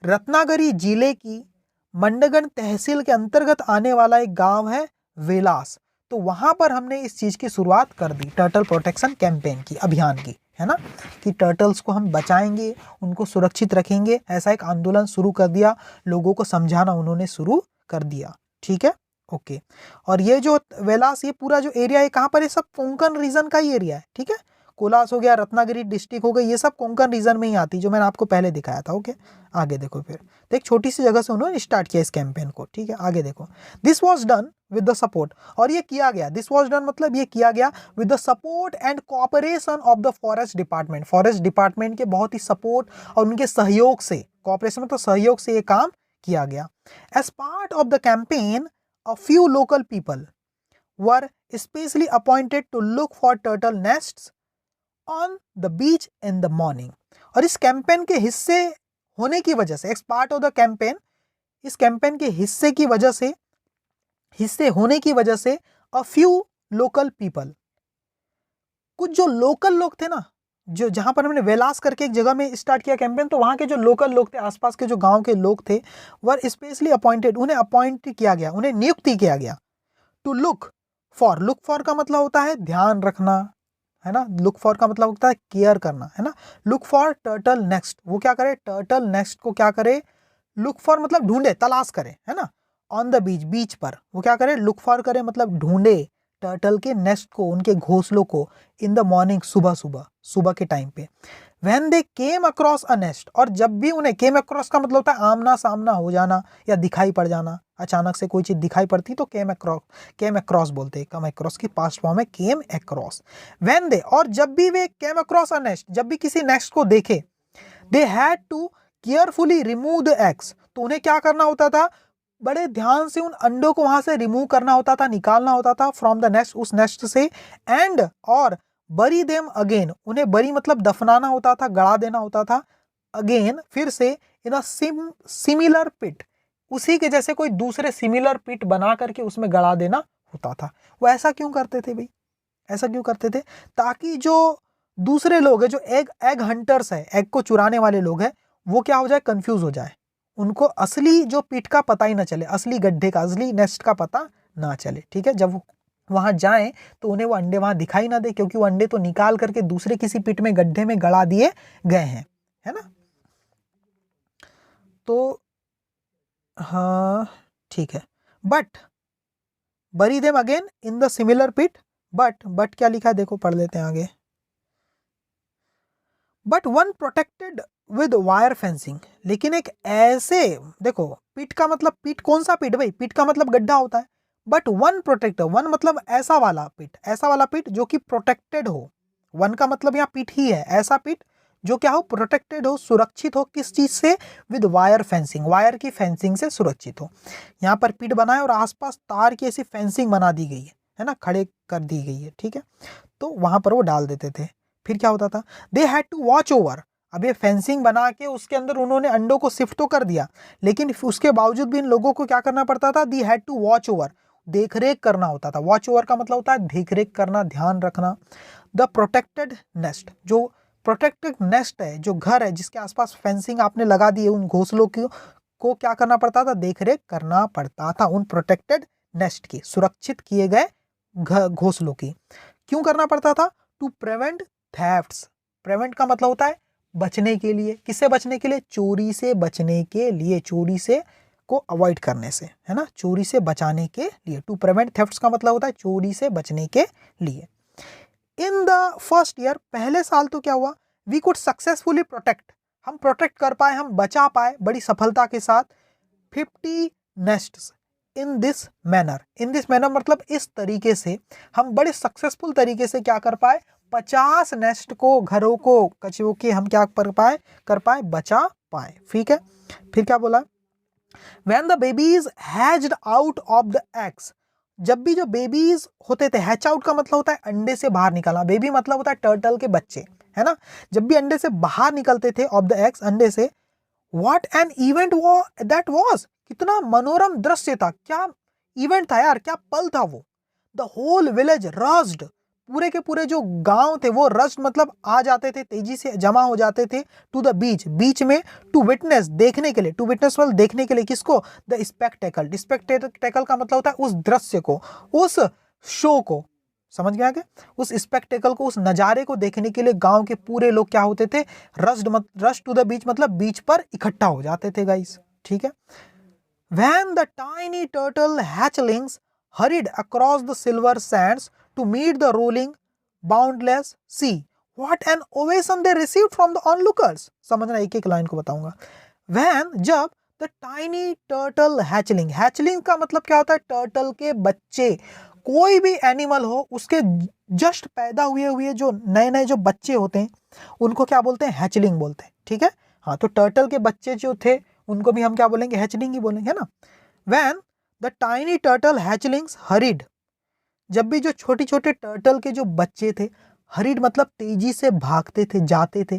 रत्नागिरी जिले की मंडगंड तहसील के अंतर्गत आने वाला एक गांव है वेलास। तो वहां पर हमने इस चीज की शुरुआत कर दी, टर्टल प्रोटेक्शन कैंपेन की, अभियान की, है ना, कि टर्टल्स को हम बचाएंगे, उनको सुरक्षित रखेंगे, ऐसा एक आंदोलन शुरू कर दिया, लोगों को समझाना उन्होंने शुरू कर दिया, ठीक है, ओके। और ये जो वेलास, ये पूरा जो एरिया है कहाँ पर है, सब कोंकण रीजन का ही एरिया है, ठीक है, कोलास हो गया, रत्नागिरी डिस्ट्रिक्ट हो गई, ये सब कोंकण रीजन में ही आती, जो मैंने आपको पहले दिखाया था, ओके। आगे देखो, फिर तो एक छोटी सी जगह से उन्होंने स्टार्ट किया इस कैंपेन को, ठीक है, आगे देखो। This was done with the support, और ये किया गया, दिस वाज डन मतलब ये किया गया with the support and cooperation of the forest department के बहुत ही सपोर्ट और उनके सहयोग से, कोऑपरेशन मतलब सहयोग से ये काम किया गया। As part of the campaign a few local people were specially appointed to look for turtle nests on the beach in the morning, और इस कैंपेन के हिस्से होने की वजह से, as part of the campaign, इस कैंपेन के हिस्से होने की वजह से a few local people, कुछ जो लोकल लोग थे ना, जो जहां पर हमने वेलास करके एक जगह में स्टार्ट किया कैंपेन, तो वहां के जो लोकल लोग थे, आसपास के जो गांव के लोग थे, वर स्पेशली अपॉइंटेड, उन्हें अपॉइंट किया गया, उन्हें नियुक्ति किया गया, टू लुक फॉर का मतलब होता है ध्यान रखना, है ना, लुक फॉर का मतलब होता है केयर करना, है ना, लुक फॉर टर्टल नेक्स्ट, वो क्या करे, टर्टल नेक्स्ट को क्या करे, लुक फॉर मतलब ढूंढे, तलाश करे, है ना, ऑन द बीच, बीच पर वो क्या करे, लुक फॉर करे मतलब ढूंढे, टर्टल के नेस्ट को, उनके घोंसलों को इन द मॉर्निंग, सुबह के टाइम पे। When they came across a nest, और जब भी उन्हें, came across का मतलब होता है आमना सामना हो जाना या दिखाई पड़ जाना, अचानक से कोई चीज दिखाई पड़ती तो came across बोलते हैं। come across की पास्ट फॉर्म है came across। When they, और जब भी वे came across a nest, जब भी किसी नेस्ट को देखे, they had to carefully remove the eggs, तो उन्हें क्या करना होता था, बड़े ध्यान से उन अंडों को वहां से रिमूव करना होता था, निकालना होता था फ्रॉम द नेस्ट, उस नेस्ट से, एंड और बरी देम अगेन, उन्हें बरी मतलब दफनाना होता था, गड़ा देना होता था, अगेन फिर से, इन अ सिमिलर पिट, उसी के जैसे कोई दूसरे सिमिलर पिट बना करके उसमें गड़ा देना होता था। वो ऐसा क्यों करते थे भाई, ऐसा क्यों करते थे, ताकि जो दूसरे लोग हैं, जो एग हंटर्स है, एग को चुराने वाले लोग हैं, वो क्या हो जाए, कंफ्यूज हो जाए, उनको असली जो पिट का पता ही ना चले, असली गड्ढे का, असली नेस्ट का पता ना चले। ठीक है, जब वो वहां जाएं तो उन्हें वो अंडे वहां दिखाई ना दे, क्योंकि वो अंडे तो निकाल करके दूसरे किसी पिट में, गड्ढे में गड़ा दिए गए हैं, है ना। तो हाँ ठीक है, but bury them again in the similar pit, but क्या लिखा है देखो, पढ़ लेते हैं आगे। But one protected with wire fencing, लेकिन एक ऐसे, देखो पिट का मतलब, पिट कौन सा पिट भाई, पिट का मतलब गड्ढा होता है, बट वन प्रोटेक्टेड, वन मतलब ऐसा वाला पिट, ऐसा वाला पिट जो कि प्रोटेक्टेड हो, वन का मतलब यहाँ पिट ही है, ऐसा पिट जो क्या हो, प्रोटेक्टेड हो, सुरक्षित हो, किस चीज से, विद वायर फेंसिंग, वायर की फेंसिंग से सुरक्षित हो। यहाँ पर पिट बनाए और आसपास तार की ऐसी फेंसिंग बना दी गई है ना, खड़े कर दी गई है, ठीक है, तो वहां पर वो डाल देते थे। फिर क्या होता था, they had to watch over, अब ये फेंसिंग बना के उसके अंदर उन्होंने अंडों को शिफ्ट तो कर दिया, लेकिन उसके बावजूद भी इन लोगों को क्या करना पड़ता था, दी हैड टू वॉच ओवर, देखरेख करना होता था। वॉच ओवर का मतलब होता है देखरेख करना, ध्यान रखना। द प्रोटेक्टेड नेस्ट, जो प्रोटेक्टेड नेस्ट है, जो घर है जिसके आसपास फेंसिंग आपने लगा दी है, उन घोंसलों को क्या करना पड़ता था, देखरेख करना पड़ता था, उन प्रोटेक्टेड नेस्ट की, सुरक्षित किए गए घोंसलों की। क्यों करना पड़ता था, टू प्रिवेंट थेफ्ट्स, प्रिवेंट का मतलब होता है बचने के लिए, किससे बचने के लिए, चोरी से बचने के लिए, चोरी से को अवॉइड करने से, है ना, चोरी से बचाने के लिए। टू प्रिवेंट थेफ्ट्स का मतलब होता है चोरी से बचने के लिए। इन द फर्स्ट ईयर, पहले साल तो क्या हुआ, वी कुड सक्सेसफुली प्रोटेक्ट, हम प्रोटेक्ट कर पाए, हम बचा पाए बड़ी सफलता के साथ 50 nests in this manner, in this manner मतलब इस तरीके से, हम बड़े सक्सेसफुल तरीके से क्या कर पाए, 50 नेस्ट को, घरों को, कछुओं के हम क्या कर पाए, बचा पाए। ठीक है, फिर क्या बोला, when the babies hedged out of the eggs, जब भी जो बेबीज होते थे, हैच आउट का मतलब होता है अंडे से बाहर निकलना, बेबी मतलब होता है टर्टल के बच्चे, है ना, जब भी अंडे से बाहर निकलते थे, ऑफ द एग्स, अंडे से, what an event that was, कितना मनोरम दृश्य था, क्या इवेंट था यार, क्या पल था वो। द होल विलेज रस्ड, पूरे के पूरे जो गांव थे वो रस्ड मतलब आ जाते थे, तेजी से जमा हो जाते थे, टू द बीच, बीच में, टू विटनेस, देखने के लिए, टू विटनेस मतलब देखने के लिए, किसको, द स्पेक्टेकल, स्पेक्टेकल का मतलब होता है उस दृश्य को, उस शो को, समझ गया क्या, उस स्पेक्टेकल को, उस नजारे को देखने के लिए गांव के पूरे लोग क्या होते थे, रश टू द बीच मतलब बीच पर इकट्ठा हो जाते थे गाइस। ठीक है, when the tiny turtle hatchlings hurried across the silver sands to meet the rolling boundless sea, what an ovation they received from the onlookers। समझना, एक एक लाइन को बताऊंगा। when, जब, the tiny turtle hatchling, hatchling का मतलब क्या होता है, टर्टल के बच्चे, कोई भी एनिमल हो उसके जस्ट पैदा हुए जो नए जो बच्चे होते हैं उनको क्या बोलते हैं, हैचलिंग बोलते हैं। ठीक है, हाँ, तो टर्टल के बच्चे जो थे उनको भी हम क्या बोलेंगे, हैचलिंग ही बोलेंगे, है ना। When the tiny turtle hatchlings hurried, जब भी जो छोटे छोटे टर्टल के जो बच्चे थे, हरिड मतलब तेजी से भागते थे, जाते थे,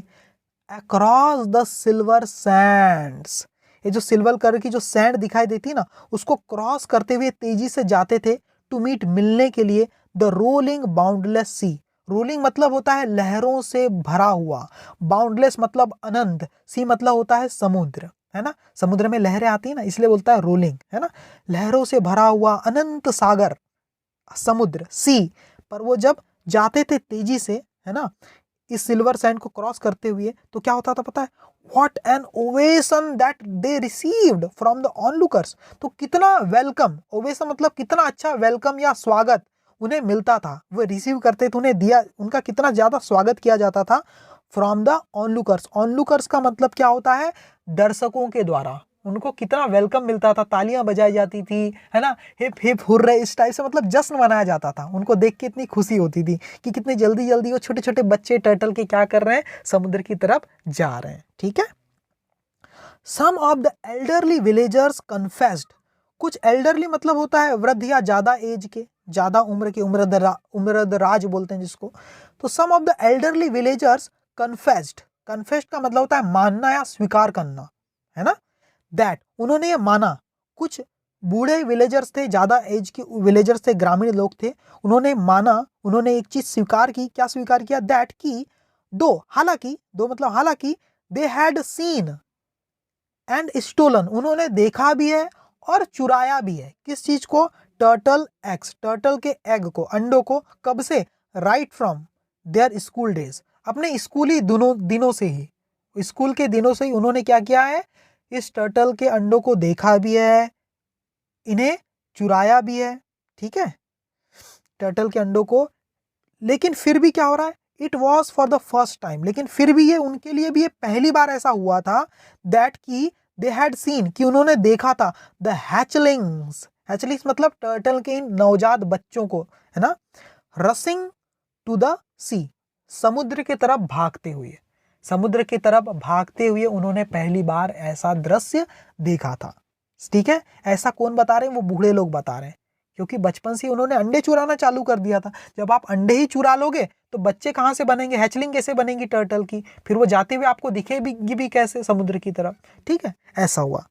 अक्रॉस द सिल्वर सैंड्स, ये जो सिल्वर कलर की जो सैंड दिखाई देती ना, उसको क्रॉस करते हुए तेजी से जाते थे, टू मीट, मिलने के लिए, the rolling boundless sea, rolling मतलब होता है लहरों से भरा हुआ, बाउंडलेस मतलब अनंत, सी मतलब होता है समुद्र, है ना, समुद्र में लहरें आती है ना, इसलिए बोलता है रोलिंग, है ना, लहरों से भरा हुआ अनंत सागर, समुद्र, सी पर वो जब जाते थे तेजी से, है ना, इस सिल्वर सैंड को क्रॉस करते हुए, तो क्या होता था पता है, what an ovation that they received from the onlookers, तो कितना वेलकम, ओवेशन मतलब कितना अच्छा वेलकम या स्वागत उन्हें मिलता था, वो रिसीव करते थे, उन्हें दिया, उनका कितना ज़्यादा स्वागत किया जाता था फ्रॉम द ऑनलुकर्स। ऑनलुकर्स का मतलब क्या होता है, दर्शकों के द्वारा उनको कितना वेलकम मिलता था, तालियां बजाई जाती थी, है ना, हिप हिप हुर्रे, इस टाइप से मतलब जश्न मनाया जाता था। उनको देख के इतनी खुशी होती थी कि कितने जल्दी जल्दी वो छोटे छोटे बच्चे टर्टल के क्या कर रहे हैं, समुद्र की तरफ जा रहे हैं। ठीक है। Some of the elderly villagers confessed, कुछ एल्डरली मतलब होता है वृद्ध या ज्यादा एज के, ज्यादा उम्र के, उम्रदराज बोलते हैं जिसको। तो some of the elderly villagers confessed, confessed का मतलब होता है मानना या स्वीकार करना, है ना, दैट उन्होंने ये माना, कुछ बूढ़े विलेजर्स थे, ज्यादा एज के विलेजर्स थे, ग्रामीण लोग थे, उन्होंने माना, उन्होंने एक चीज स्वीकार की, क्या स्वीकार किया, दैट की, दो, हालांकि, दो मतलब हालांकि, they had seen and stolen, उन्होंने देखा भी है और चुराया भी है, किस चीज को, टर्टल एग्स, टर्टल के एग को, अंडों को, कब से, right from their school days, अपने स्कूली दिनों से ही, स्कूल के दिनों से ही उन्होंने क्या किया है, इस टर्टल के अंडों को देखा भी है, इन्हें चुराया भी है। ठीक है, टर्टल के अंडों को। लेकिन फिर भी क्या हो रहा है, it was for the first time, लेकिन फिर भी ये उनके लिए भी ये पहली बार ऐसा हुआ था, दैट की दे हैड सीन, कि उन्होंने देखा था, द हैचलिंग्स, हैचलिंग्स मतलब टर्टल के इन नवजात बच्चों को, है ना, रसिंग टू द सी, समुद्र की तरफ भागते हुए, समुद्र की तरफ भागते हुए उन्होंने पहली बार ऐसा दृश्य देखा था। ठीक है, ऐसा कौन बता रहे हैं, वो बूढ़े लोग बता रहे हैं, क्योंकि बचपन से उन्होंने अंडे चुराना चालू कर दिया था। जब आप अंडे ही चुरा लोगे तो बच्चे कहाँ से बनेंगे, हैचलिंग कैसे बनेंगी टर्टल की, फिर वो जाते हुए आपको दिखेगी भी कैसे समुद्र की तरफ। ठीक है, ऐसा हुआ।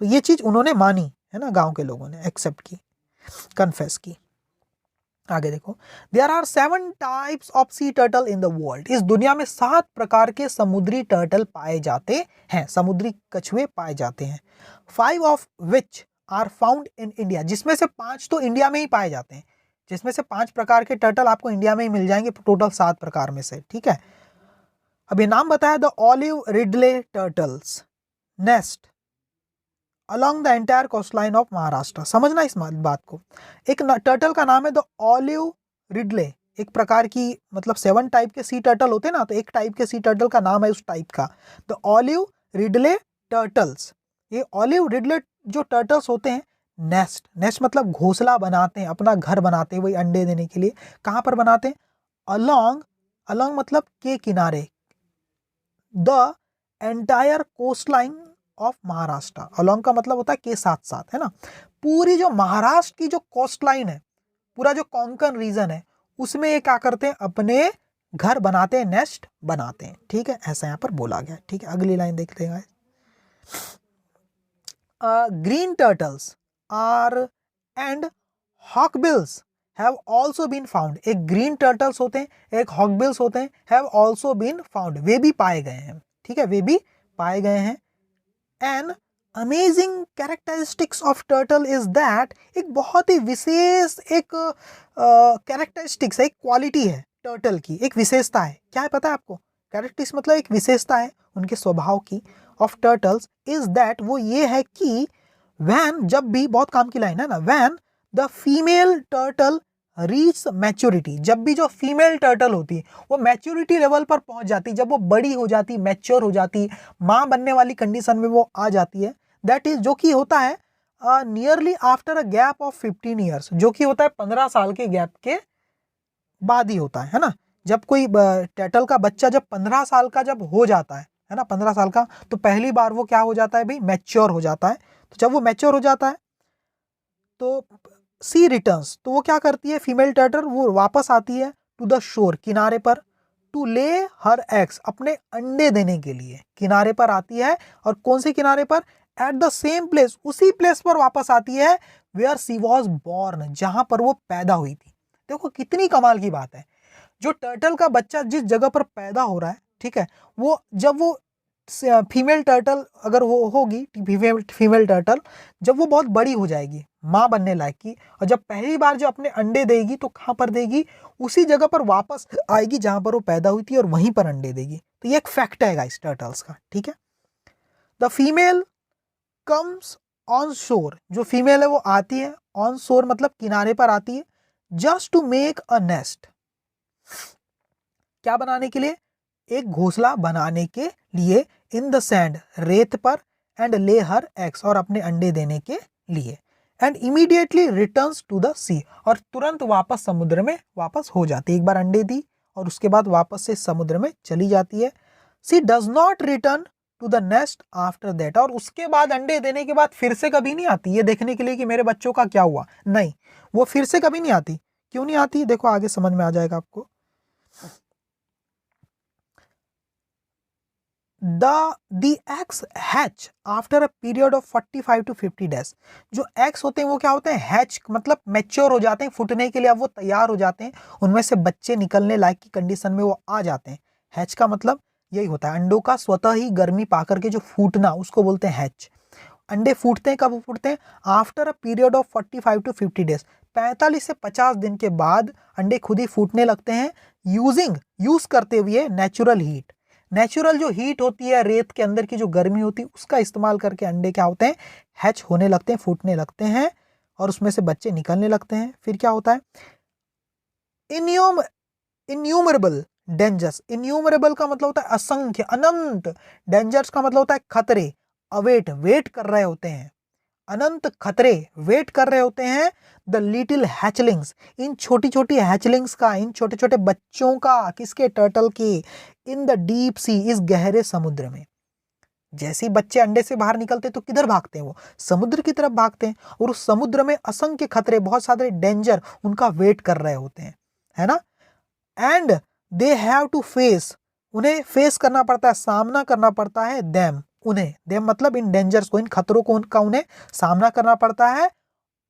तो ये चीज उन्होंने मानी, है ना, गांव के लोगों ने एक्सेप्ट की, कन्फेस की। आगे देखो, there are 7 types of sea turtle in the world, इस दुनिया में 7 प्रकार के समुद्री टर्टल पाए जाते हैं, समुद्री कछुए पाए जाते हैं। 5 of which are found in India, जिसमें से 5 तो इंडिया में ही पाए जाते हैं, जिसमें से 5 प्रकार के टर्टल आपको इंडिया में ही मिल जाएंगे, टोटल 7 प्रकार में से। ठीक है, अब ये नाम बताया, the olive Ridley turtles nest along the entire coastline of Maharashtra, समझना इस बात को। एक टर्टल का नाम है द ऑलिव रिडले, एक प्रकार की मतलब 7 टाइप के सी टर्टल होते हैं ना, तो एक टाइप के सी टर्टल का नाम है उस टाइप का, द ऑलिव रिडले टर्टल्स। ये ऑलिव रिडले जो टर्टल्स होते हैं, नेस्ट, नेस्ट मतलब घोंसला बनाते हैं, अपना घर बनाते हैं वही अंडे देने के लिए। कहाँ पर बनाते हैं, अलॉन्ग, अलॉन्ग मतलब के किनारे, the entire coastline of Maharashtra, along का मतलब होता है के साथ साथ, है ना, पूरी जो महाराष्ट्र की जो कोस्ट लाइन है, पूरा जो कोंकण रीजन है, उसमें ये क्या करते हैं, अपने घर बनाते हैं, नेस्ट बनाते हैं। ठीक है, ऐसा यहाँ पर बोला गया। ठीक है, अगली लाइन देख लेंगे। Green turtles are and hawkbills have also been found, एक ग्रीन टर्टल्स होते हैं, एक हॉकबिल्स होते हैं, हैव ऑल्सो बीन फाउंड, वे भी पाए गए हैं। ठीक है, वे भी पाए गए हैं। An amazing characteristics of turtle is that, एक बहुत ही विशेष एक कैरेक्टरिस्टिक्स है, एक क्वालिटी है टर्टल की, एक विशेषता है। क्या है पता है आपको, कैरेक्टरिस्टिक्स मतलब एक विशेषता है उनके स्वभाव की, ऑफ टर्टल्स इज दैट, वो ये है कि व्हेन, जब भी, बहुत काम की लाइन है ना, when the female turtle reach maturity, जब भी जो फीमेल टर्टल होती है वो मैच्योरिटी लेवल पर पहुंच जाती, जब वो बड़ी हो जाती, मैच्योर हो जाती, माँ बनने वाली कंडीशन में वो आ जाती है, दैट इज, जो कि होता है nearly after a gap of 15 years, जो कि होता है 15 साल के गैप के बाद ही होता है ना। जब कोई टर्टल का बच्चा जब 15 साल का जब हो जाता है ना, 15 साल का, तो पहली बार वो क्या हो जाता है भाई, मैच्योर हो जाता है। तो जब वो मैच्योर हो जाता है तो सी रिटर्न्स, तो वो क्या करती है फीमेल टर्टल, वो वापस आती है टू द शोर, किनारे पर, टू ले हर एग्स, अपने अंडे देने के लिए किनारे पर आती है। और कौन से किनारे पर, एट द सेम प्लेस, उसी प्लेस पर वापस आती है वेयर सी वॉज बॉर्न, जहां पर वो पैदा हुई थी। देखो कितनी कमाल की बात है, जो टर्टल का बच्चा जिस जगह पर पैदा हो रहा है, ठीक है, वो जब वो फीमेल टर्टल अगर होगी, फीमेल टर्टल जब वो बहुत बड़ी हो जाएगी, माँ बनने लायक की, और जब पहली बार जो अपने अंडे देगी तो कहाँ पर देगी, उसी जगह पर वापस आएगी जहां पर वो पैदा हुई थी और वहीं पर अंडे देगी। तो ये एक फैक्ट है गाइस टर्टल्स का। ठीक है, द फीमेल कम्स ऑन शोर, जो फीमेल है वो आती है, ऑन शोर मतलब किनारे पर आती है, just to make a nest, क्या बनाने के लिए, एक घोंसला बनाने के लिए, इन द सैंड, रेत पर, एंड ले हर एग्स, और अपने अंडे देने के लिए, and immediately returns to the sea, और तुरंत वापस समुद्र में वापस हो जाती है। एक बार अंडे दी और उसके बाद वापस से समुद्र में चली जाती है। She does not return to the nest after that, और उसके बाद अंडे देने के बाद फिर से कभी नहीं आती ये देखने के लिए कि मेरे बच्चों का क्या हुआ, नहीं, वो फिर से कभी नहीं आती। क्यों नहीं आती, देखो आगे समझ में आ जाएगा आपको। The eggs hatch after a period of 45 to 50 days। जो eggs होते हैं वो क्या होते हैं, हैच मतलब मैच्योर हो जाते हैं, फूटने के लिए अब वो तैयार हो जाते हैं, उनमें से बच्चे निकलने लायक की कंडीशन में वो आ जाते हैं। हैच का मतलब यही होता है, अंडों का स्वतः ही गर्मी पाकर के जो फूटना, उसको बोलते हैं हैच। अंडे फूटते हैं, कब फूटते हैं, after a period of 45 to 50 days, 45 से 50 दिन के बाद अंडे खुद ही फूटने लगते हैं, यूज करते हुए नेचुरल हीट। नेचुरल जो हीट होती है, रेत के अंदर की जो गर्मी होती है, उसका इस्तेमाल करके अंडे क्या होते हैं, हैच होने लगते हैं, फूटने लगते हैं, और उसमें से बच्चे निकलने लगते हैं। फिर क्या होता है, इन्यूमरेबल डेंजर्स, इन्यूमरेबल का मतलब होता है असंख्य, अनंत, डेंजर्स का मतलब होता है खतरे, अवेट, वेट कर रहे होते हैं, अनंत खतरे वेट कर रहे होते हैं, द लिटिल हैचलिंग्स, इन छोटी छोटी हैचलिंग्स का, इन छोटे छोटे बच्चों का, किसके, टर्टल के, इन द डीप सी, इस गहरे समुद्र में। जैसे ही बच्चे अंडे से बाहर निकलते तो किधर भागते हैं, वो समुद्र की तरफ भागते हैं, और उस समुद्र में असंख्य खतरे, बहुत सारे डेंजर उनका वेट कर रहे होते हैं, है ना। And they have to face, उन्हें फेस करना पड़ता है, सामना करना पड़ता है, देम, उन्हें, देम मतलब इन डेंजर्स को, इन खतरों को उनका उन्हें सामना करना पड़ता है,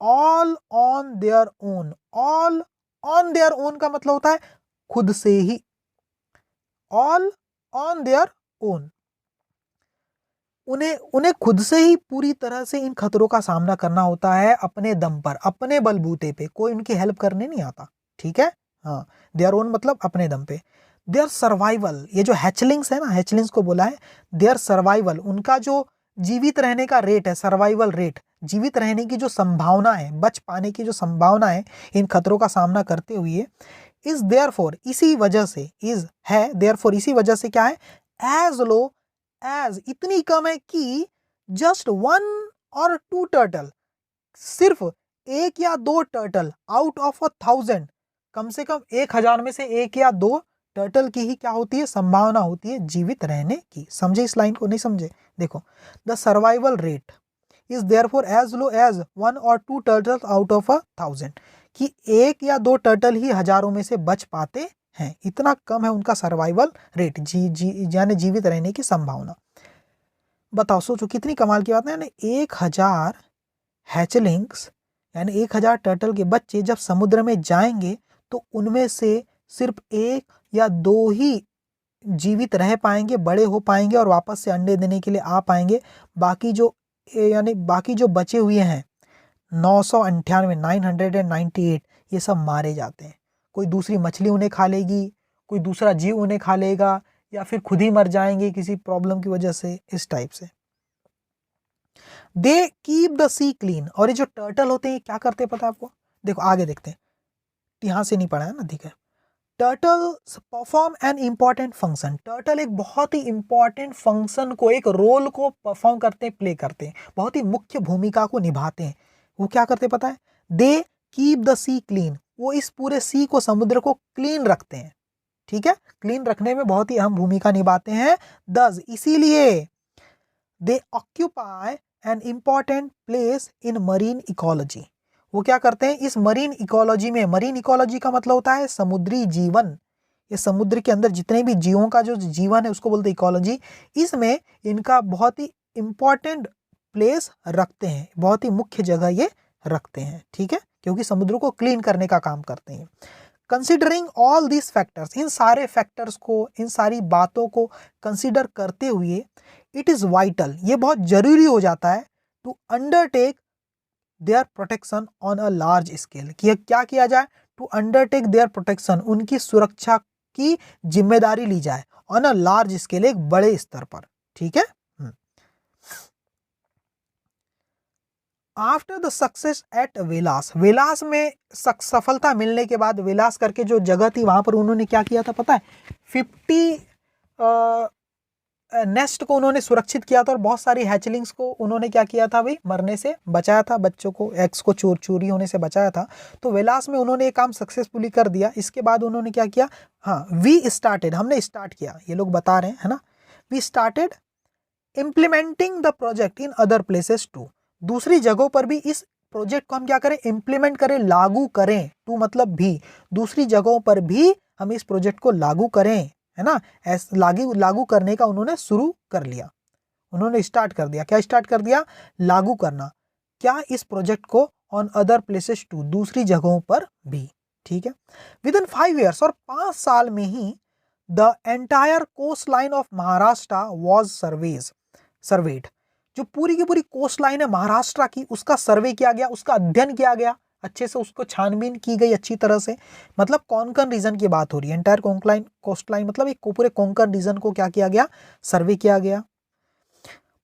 all on their own. All on their own का मतलब होता है खुद से ही, ऑल ऑन देयर ओन, उन्हें उन्हें खुद से ही पूरी तरह से इन खतरों का सामना करना होता है, अपने दम पर, अपने बलबूते पे, कोई उनकी हेल्प करने नहीं आता, ठीक है। हाँ, देयर ओन मतलब अपने दम पे। देयर सर्वाइवल, ये जो हैचलिंग्स है ना, हैचलिंग्स को बोला है, देयर सर्वाइवल, उनका जो जीवित रहने का रेट है, सर्वाइवल रेट, जीवित रहने की जो संभावना है, बच पाने की जो संभावना है इन खतरों का सामना करते हुए, इज देयरफॉर, इसी वजह से, इज है, देयरफॉर इसी वजह से क्या है, एज लो एज, इतनी कम है कि जस्ट 1 or 2 टर्टल, सिर्फ 1 या 2 टर्टल, आउट ऑफ 1000, कम से कम 1000 में से 1 या 2 टर्टल की ही क्या होती है, संभावना होती है जीवित रहने की। समझे इस लाइन को, नहीं समझे, देखो, the survival rate is therefore as low as 1 or 2 turtle out of 1000, कि 1 या 2 टर्टल ही हजारों में से बच पाते हैं, इतना कम है उनका सर्वाइवल रेट, यानी जीवित रहने की संभावना। बताओ, सोचो कितनी कमाल की बात है, यानी 1000 हैचलिंग्स, यानी 1000 टर्टल के बच्चे जब समुद्र में जाएंगे तो उनमें से सिर्फ 1 या 2 ही जीवित रह पाएंगे, बड़े हो पाएंगे और वापस से अंडे देने के लिए आ पाएंगे। बाकी जो बचे हुए हैं 998, 998, ये सब मारे जाते हैं। कोई दूसरी मछली उन्हें खा लेगी, कोई दूसरा जीव उन्हें खा लेगा, या फिर खुद ही मर जाएंगे किसी प्रॉब्लम की वजह से, इस टाइप से। They keep the sea clean, और ये जो टर्टल होते हैं क्या करते हैं पता है आपको, देखो आगे देखते हैं, यहां से नहीं पढ़ा है ना, ठीक है। Turtles perform an important function, turtle एक बहुत ही इंपॉर्टेंट फंक्शन को, एक रोल को परफॉर्म करते हैं, प्ले करते हैं, बहुत ही मुख्य भूमिका को निभाते हैं। वो क्या करते हैं पता है, they keep the sea clean, वो इस पूरे सी को, समुद्र को क्लीन रखते हैं, ठीक है, क्लीन रखने में बहुत ही अहम भूमिका निभाते हैं। दस, इसीलिए दे occupy an important place in marine ecology, वो क्या करते हैं इस मरीन इकोलॉजी में, मरीन इकोलॉजी का मतलब होता है समुद्री जीवन, ये समुद्र के अंदर जितने भी जीवों का जो जीवन है उसको बोलते हैं इकोलॉजी, इसमें इनका बहुत ही इंपॉर्टेंट प्लेस रखते हैं, बहुत ही मुख्य जगह ये रखते हैं, ठीक है, क्योंकि समुद्र को क्लीन करने का काम करते हैं। कंसिडरिंग ऑल दिस फैक्टर्स, इन सारे फैक्टर्स को, इन सारी बातों को कंसिडर करते हुए, इट इज़ वाइटल, ये बहुत जरूरी हो जाता है, to undertake their protection on a large scale, कि क्या किया जाए, टू अंडरटेक देयर प्रोटेक्शन, उनकी सुरक्षा की जिम्मेदारी ली जाए, ऑन अ लार्ज स्केल, एक बड़े स्तर पर, ठीक है। आफ्टर द सक्सेस एट वेलास, वेलास में सफलता मिलने के बाद, वेलास करके जो जगह थी वहां पर उन्होंने क्या किया था पता है, 50 नेस्ट को उन्होंने सुरक्षित किया था और बहुत सारी हैचलिंग्स को उन्होंने क्या किया था भाई, मरने से बचाया था, बच्चों को, एग्स को चोरी होने से बचाया था। तो वेलास में उन्होंने ये काम सक्सेसफुली कर दिया। इसके बाद उन्होंने क्या किया, हाँ, वी स्टार्टेड, हमने स्टार्ट किया, ये लोग बता रहे हैं, है ना, we started implementing the project in other places too, दूसरी जगहों पर भी इस प्रोजेक्ट को हम क्या करें, इम्प्लीमेंट करें, लागू करें, टू मतलब भी, दूसरी जगहों पर भी हम इस प्रोजेक्ट को लागू करें, है ना, ऐसे लागू करने का उन्होंने शुरू कर लिया, उन्होंने स्टार्ट कर दिया। क्या स्टार्ट कर दिया, लागू करना, क्या, इस प्रोजेक्ट को ऑन अदर प्लेसेस टू, दूसरी जगहों पर भी, ठीक है। विद इन 5 years, और 5 साल में ही the entire coast line of Maharashtra was surveyed, जो पूरी की पूरी कोस्ट लाइन है महाराष्ट्र की, उसका सर्वे किया गया, उसका अध्ययन किया गया, अच्छे से उसको छानबीन की गई अच्छी तरह से। मतलब कोंकण रीजन की बात हो रही है, एंटायर कोस्ट लाइन मतलब एक पूरे कोंकण रीजन को क्या किया गया, सर्वे किया गया।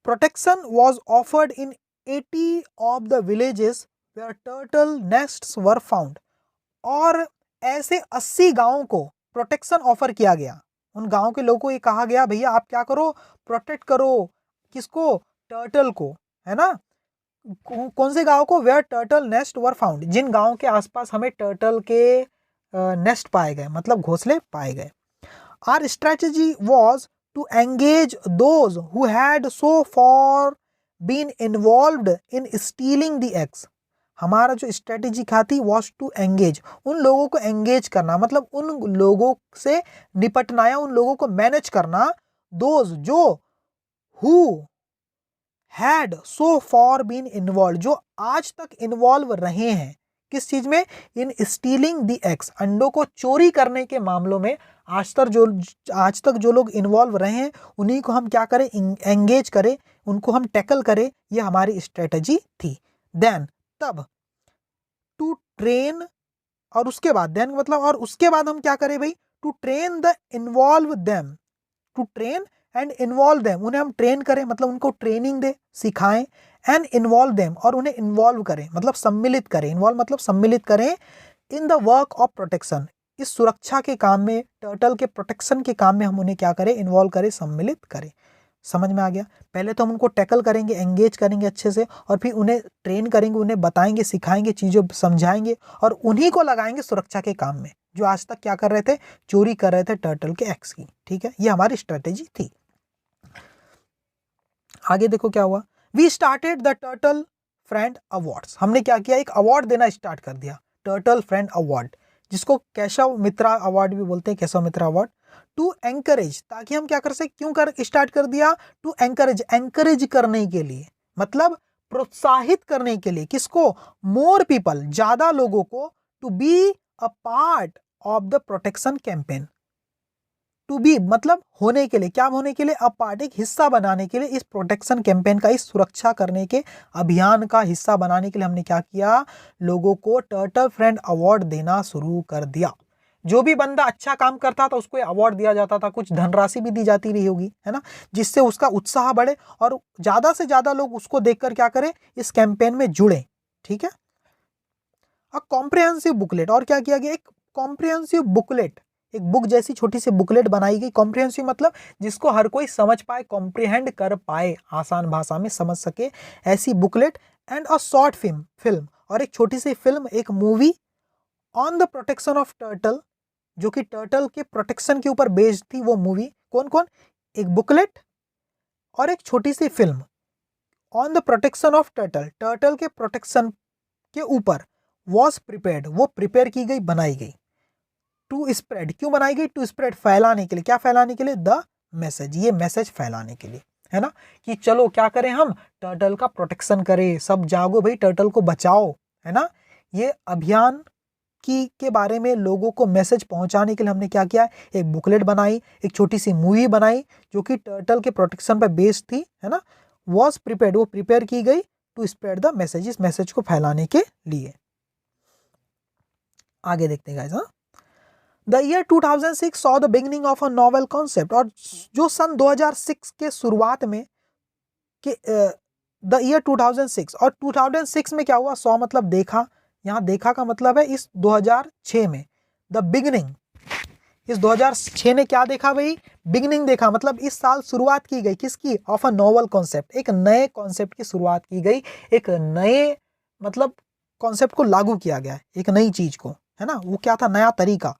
Protection was offered in 80 of the villages where turtle nests were found, और ऐसे 80 गांवों को प्रोटेक्शन ऑफर किया गया, उन गांव के लोगों को ये कहा गया भैया आप क्या करो, प्रोटेक्ट करो, किसको, टर्टल को, है ना, कौन से गांव को, where turtle nest were found, जिन गांव के आसपास हमें टर्टल के नेस्ट पाए गए, मतलब घोंसले पाए गए। Our strategy was to engage those who had so far been involved in stealing the eggs, हमारा जो स्ट्रेटेजी थी वॉज टू एंगेज, उन लोगों को एंगेज करना, मतलब उन लोगों से निपटना या उन लोगों को मैनेज करना, दोज जो, who had so far been involve, जो आज तक इन्वॉल्व रहे हैं, किस चीज में, इन स्टीलिंग द एग्स, अंडों को चोरी करने के मामलों में आज तक जो लोग इन्वॉल्व रहे हैं उन्हीं को हम क्या करें, एंगेज करें, उनको हम टैकल करें, ये हमारी स्ट्रेटजी थी। देन, तब, टू ट्रेन, और उसके बाद, देन मतलब और उसके बाद हम क्या करें भाई, to train the involve them, to train and involve them, उन्हें हम ट्रेन करें, मतलब उनको ट्रेनिंग दे, सिखाएं, एंड इन्वॉल्व देम, और उन्हें इन्वॉल्व करें, मतलब सम्मिलित करें, इन्वॉल्व मतलब सम्मिलित करें, in the work of protection, इस सुरक्षा के काम में, टर्टल के प्रोटेक्शन के काम में हम उन्हें क्या करें, इन्वॉल्व करें, सम्मिलित करें। समझ में आ गया, पहले तो हम उनको टैकल करेंगे, एंगेज करेंगे अच्छे से, और फिर उन्हें ट्रेन करेंगे, उन्हें बताएंगे, सिखाएंगे, चीज़ों समझाएंगे, और उन्हीं को लगाएंगे सुरक्षा के काम में, जो आज तक क्या कर रहे थे, चोरी कर रहे थे टर्टल के एग्स की, ठीक है, ये हमारी स्ट्रेटेजी थी। आगे देखो क्या हुआ, we started the turtle friend awards, हमने क्या किया, एक अवार्ड देना स्टार्ट कर दिया, टर्टल फ्रेंड अवार्ड, जिसको केशव मित्रा अवार्ड भी बोलते हैं, केशव मित्रा अवार्ड, टू एंकरेज, ताकि हम क्या कर सके, क्यों कर स्टार्ट कर दिया, टू एंकरेज करने के लिए, मतलब प्रोत्साहित करने के लिए, किसको, मोर पीपल, ज्यादा लोगों को, to be a part of the protection campaign, to be मतलब होने के लिए, क्या होने के लिए, अ पार्ट, एक हिस्सा बनाने के लिए, इस प्रोटेक्शन कैंपेन का, इस सुरक्षा करने के अभियान का हिस्सा बनाने के लिए हमने क्या किया, लोगों को टर्टल फ्रेंड अवार्ड देना शुरू कर दिया। जो भी बंदा अच्छा काम करता था उसको अवार्ड दिया जाता था, कुछ धनराशि भी दी जाती रही होगी, है ना, जिससे उसका उत्साह बढ़े और ज्यादा से ज्यादा लोग उसको देखकर क्या करें, इस कैंपेन में जुड़े, ठीक है। कॉम्प्रिहेंसिव बुकलेट, और क्या किया गया, एक कॉम्प्रिहेंसिव बुकलेट, एक बुक जैसी छोटी सी बुकलेट बनाई गई, कॉम्प्रिहेंसिव मतलब जिसको हर कोई समझ पाए, कॉम्प्रिहेंड कर पाए, आसान भाषा में समझ सके, ऐसी booklet, and a short film, और एक छोटी सी फिल्म, एक movie, on the protection of turtle, जो कि टर्टल के प्रोटेक्शन के ऊपर बेस्ड थी वो मूवी, कौन कौन, एक बुकलेट और एक छोटी सी film, on the protection of turtle के प्रोटेक्शन के ऊपर, वॉज प्रिपेयर्ड, वो प्रिपेयर की गई, बनाई गई, टू स्प्रेड, क्यों बनाई गई, टू स्प्रेड, फैलाने के लिए, क्या फैलाने के लिए, द मैसेज, ये मैसेज फैलाने के लिए, है ना, कि चलो क्या करें, हम टर्टल का प्रोटेक्शन करें, सब जागो भाई, टर्टल को बचाओ, है ना, ये अभियान के बारे में लोगों को मैसेज पहुंचाने के लिए हमने क्या किया, एक बुकलेट बनाई, एक छोटी सी मूवी बनाई, जो कि टर्टल के प्रोटेक्शन पर बेस्ड थी, है ना, वॉज प्रिपेयर्ड, वो प्रिपेयर की गई, टू स्प्रेड द मैसेज, इस मैसेज को फैलाने के लिए। आगे देखते हैं गाइस, हाँ, the year 2006 saw the beginning of a novel concept, और जो सन 2006 के शुरुआत में द ईयर 2006, और 2006 में क्या हुआ, सॉ मतलब देखा, यहाँ देखा का मतलब है इस 2006 में, द बिगनिंग, इस 2006 ने क्या देखा भाई, बिगनिंग देखा, मतलब इस साल शुरुआत की गई किसकी, ऑफ अ नोवेल कॉन्सेप्ट, एक नए कॉन्सेप्ट की शुरुआत की गई, एक नए मतलब कॉन्सेप्ट को लागू किया गया, एक नई चीज को, है ना, वो क्या था, नया तरीका,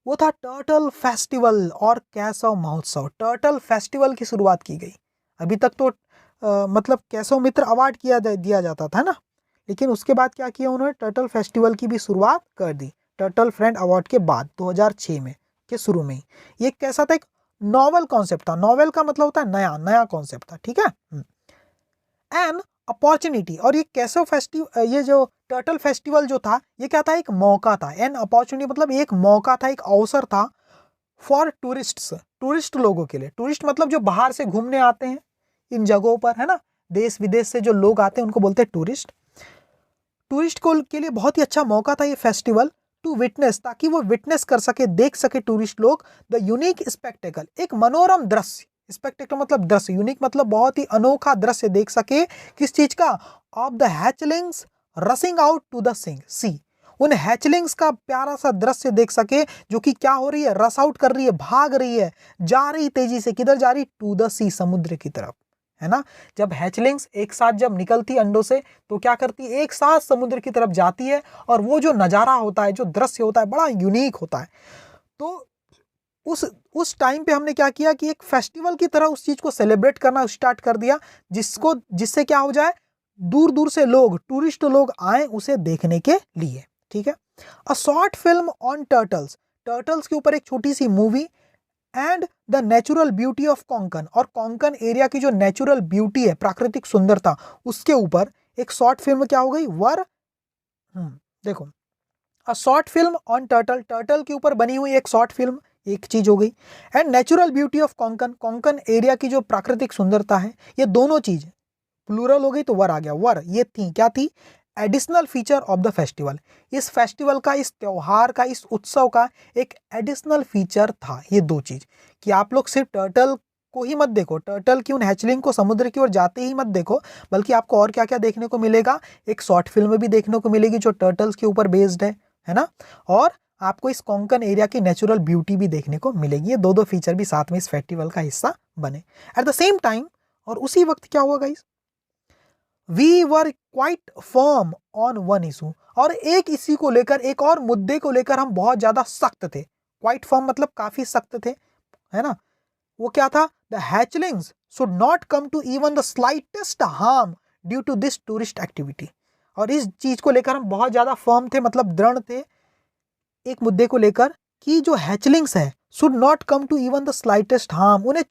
वो था टर्टल फेस्टिवल और केशव महोत्सव। टर्टल फेस्टिवल की शुरुआत की गई, अभी तक तो मतलब केशव मित्र अवार्ड दिया जाता था ना, लेकिन उसके बाद क्या किया उन्होंने, टर्टल फेस्टिवल की भी शुरुआत कर दी, टर्टल फ्रेंड अवार्ड के बाद 2006 में के शुरू में ही। ये कैसा था, एक नॉवल कॉन्सेप्ट था, नॉवल का मतलब होता है नया, नया कॉन्सेप्ट था, ठीक है। एन अपॉर्चुनिटी, और ये केशव फेस्टिवल, ये जो टर्टल फेस्टिवल जो था, ये क्या था, एक मौका था, एन अपॉर्चुनिटी मतलब एक मौका था, एक अवसर था फॉर टूरिस्ट्स, टूरिस्ट लोगों के लिए, टूरिस्ट मतलब जो बाहर से घूमने आते हैं इन जगहों पर, है ना, देश विदेश से जो लोग आते हैं उनको बोलते हैं टूरिस्ट। टूरिस्ट को के लिए बहुत ही अच्छा मौका था ये फेस्टिवल, टू विटनेस, ताकि वो विटनेस कर सके, देख सके टूरिस्ट लोग, द यूनिक स्पेक्टेकल, एक मनोरम दृश्य, स्पेक्टेकल मतलब दृश्य, यूनिक मतलब बहुत ही अनोखा दृश्य देख सके, किस चीज का, of the hatchlings rushing out to the sea, उन हैचलिंग्स का प्यारा सा दृश्य देख सके, जो कि क्या हो रही है, रस आउट कर रही है, भाग रही है, जा रही तेजी से, किधर जा रही, टू द सी, समुद्र की तरफ, है ना। जब हैचलिंग्स एक साथ जब निकलती अंडों से तो क्या करती है, एक साथ समुद्र की तरफ जाती है, और वो जो नज़ारा होता है, जो दृश्य होता है, बड़ा यूनिक होता है। तो उस टाइम पे हमने क्या किया कि एक फेस्टिवल की तरह उस चीज को सेलिब्रेट करना स्टार्ट कर दिया, जिससे क्या हो जाए, दूर दूर से लोग, टूरिस्ट लोग आए उसे देखने के लिए, ठीक है। A short film on turtles, turtles के ऊपर एक छोटी सी movie, and the natural beauty of Konkan, और कोंकण एरिया की जो नेचुरल ब्यूटी है, प्राकृतिक सुंदरता, उसके ऊपर एक शॉर्ट फिल्म क्या हो गई, देखो, अ short film on turtle, turtle के ऊपर बनी हुई एक शॉर्ट फिल्म, एक चीज हो गई, and natural beauty of Konkan, Konkan area की जो प्राकृतिक सुंदरता है, ये दोनों चीज प्लूरल हो गई तो वर आ गया, वर ये थी, क्या थी, additional feature of the festival, इस फेस्टिवल का, इस त्योहार का, इस उत्सव का एक एडिशनल फीचर था, ये दो चीज, कि आप लोग सिर्फ टर्टल को ही मत देखो, टर्टल की उन हैचलिंग को समुद्र की ओर जाते ही मत देखो, बल्कि आपको और क्या क्या देखने को मिलेगा, एक शॉर्ट फिल्म भी देखने को मिलेगी जो टर्टल्स के ऊपर बेस्ड है ना, और आपको इस कोंकण एरिया की नेचुरल ब्यूटी भी देखने को मिलेगी, ये दो दो फीचर भी साथ में इस फेस्टिवल का हिस्सा बने एट द सेम टाइम। और उसी वक्त क्या हुआ guys, we were quite firm on one issue, और एक इसी को लेकर, एक और मुद्दे को लेकर हम बहुत ज्यादा सख्त थे, क्वाइट फर्म मतलब काफी सख्त थे, है ना, वो क्या था, the hatchlings should not come to even the slightest harm due to this tourist activity, और इस चीज को लेकर हम बहुत ज्यादा फर्म थे, मतलब दृढ़ थे एक मुद्दे को लेकर, कि जो हैचलिंग्स है should not come to even the slightest harm, उन्हें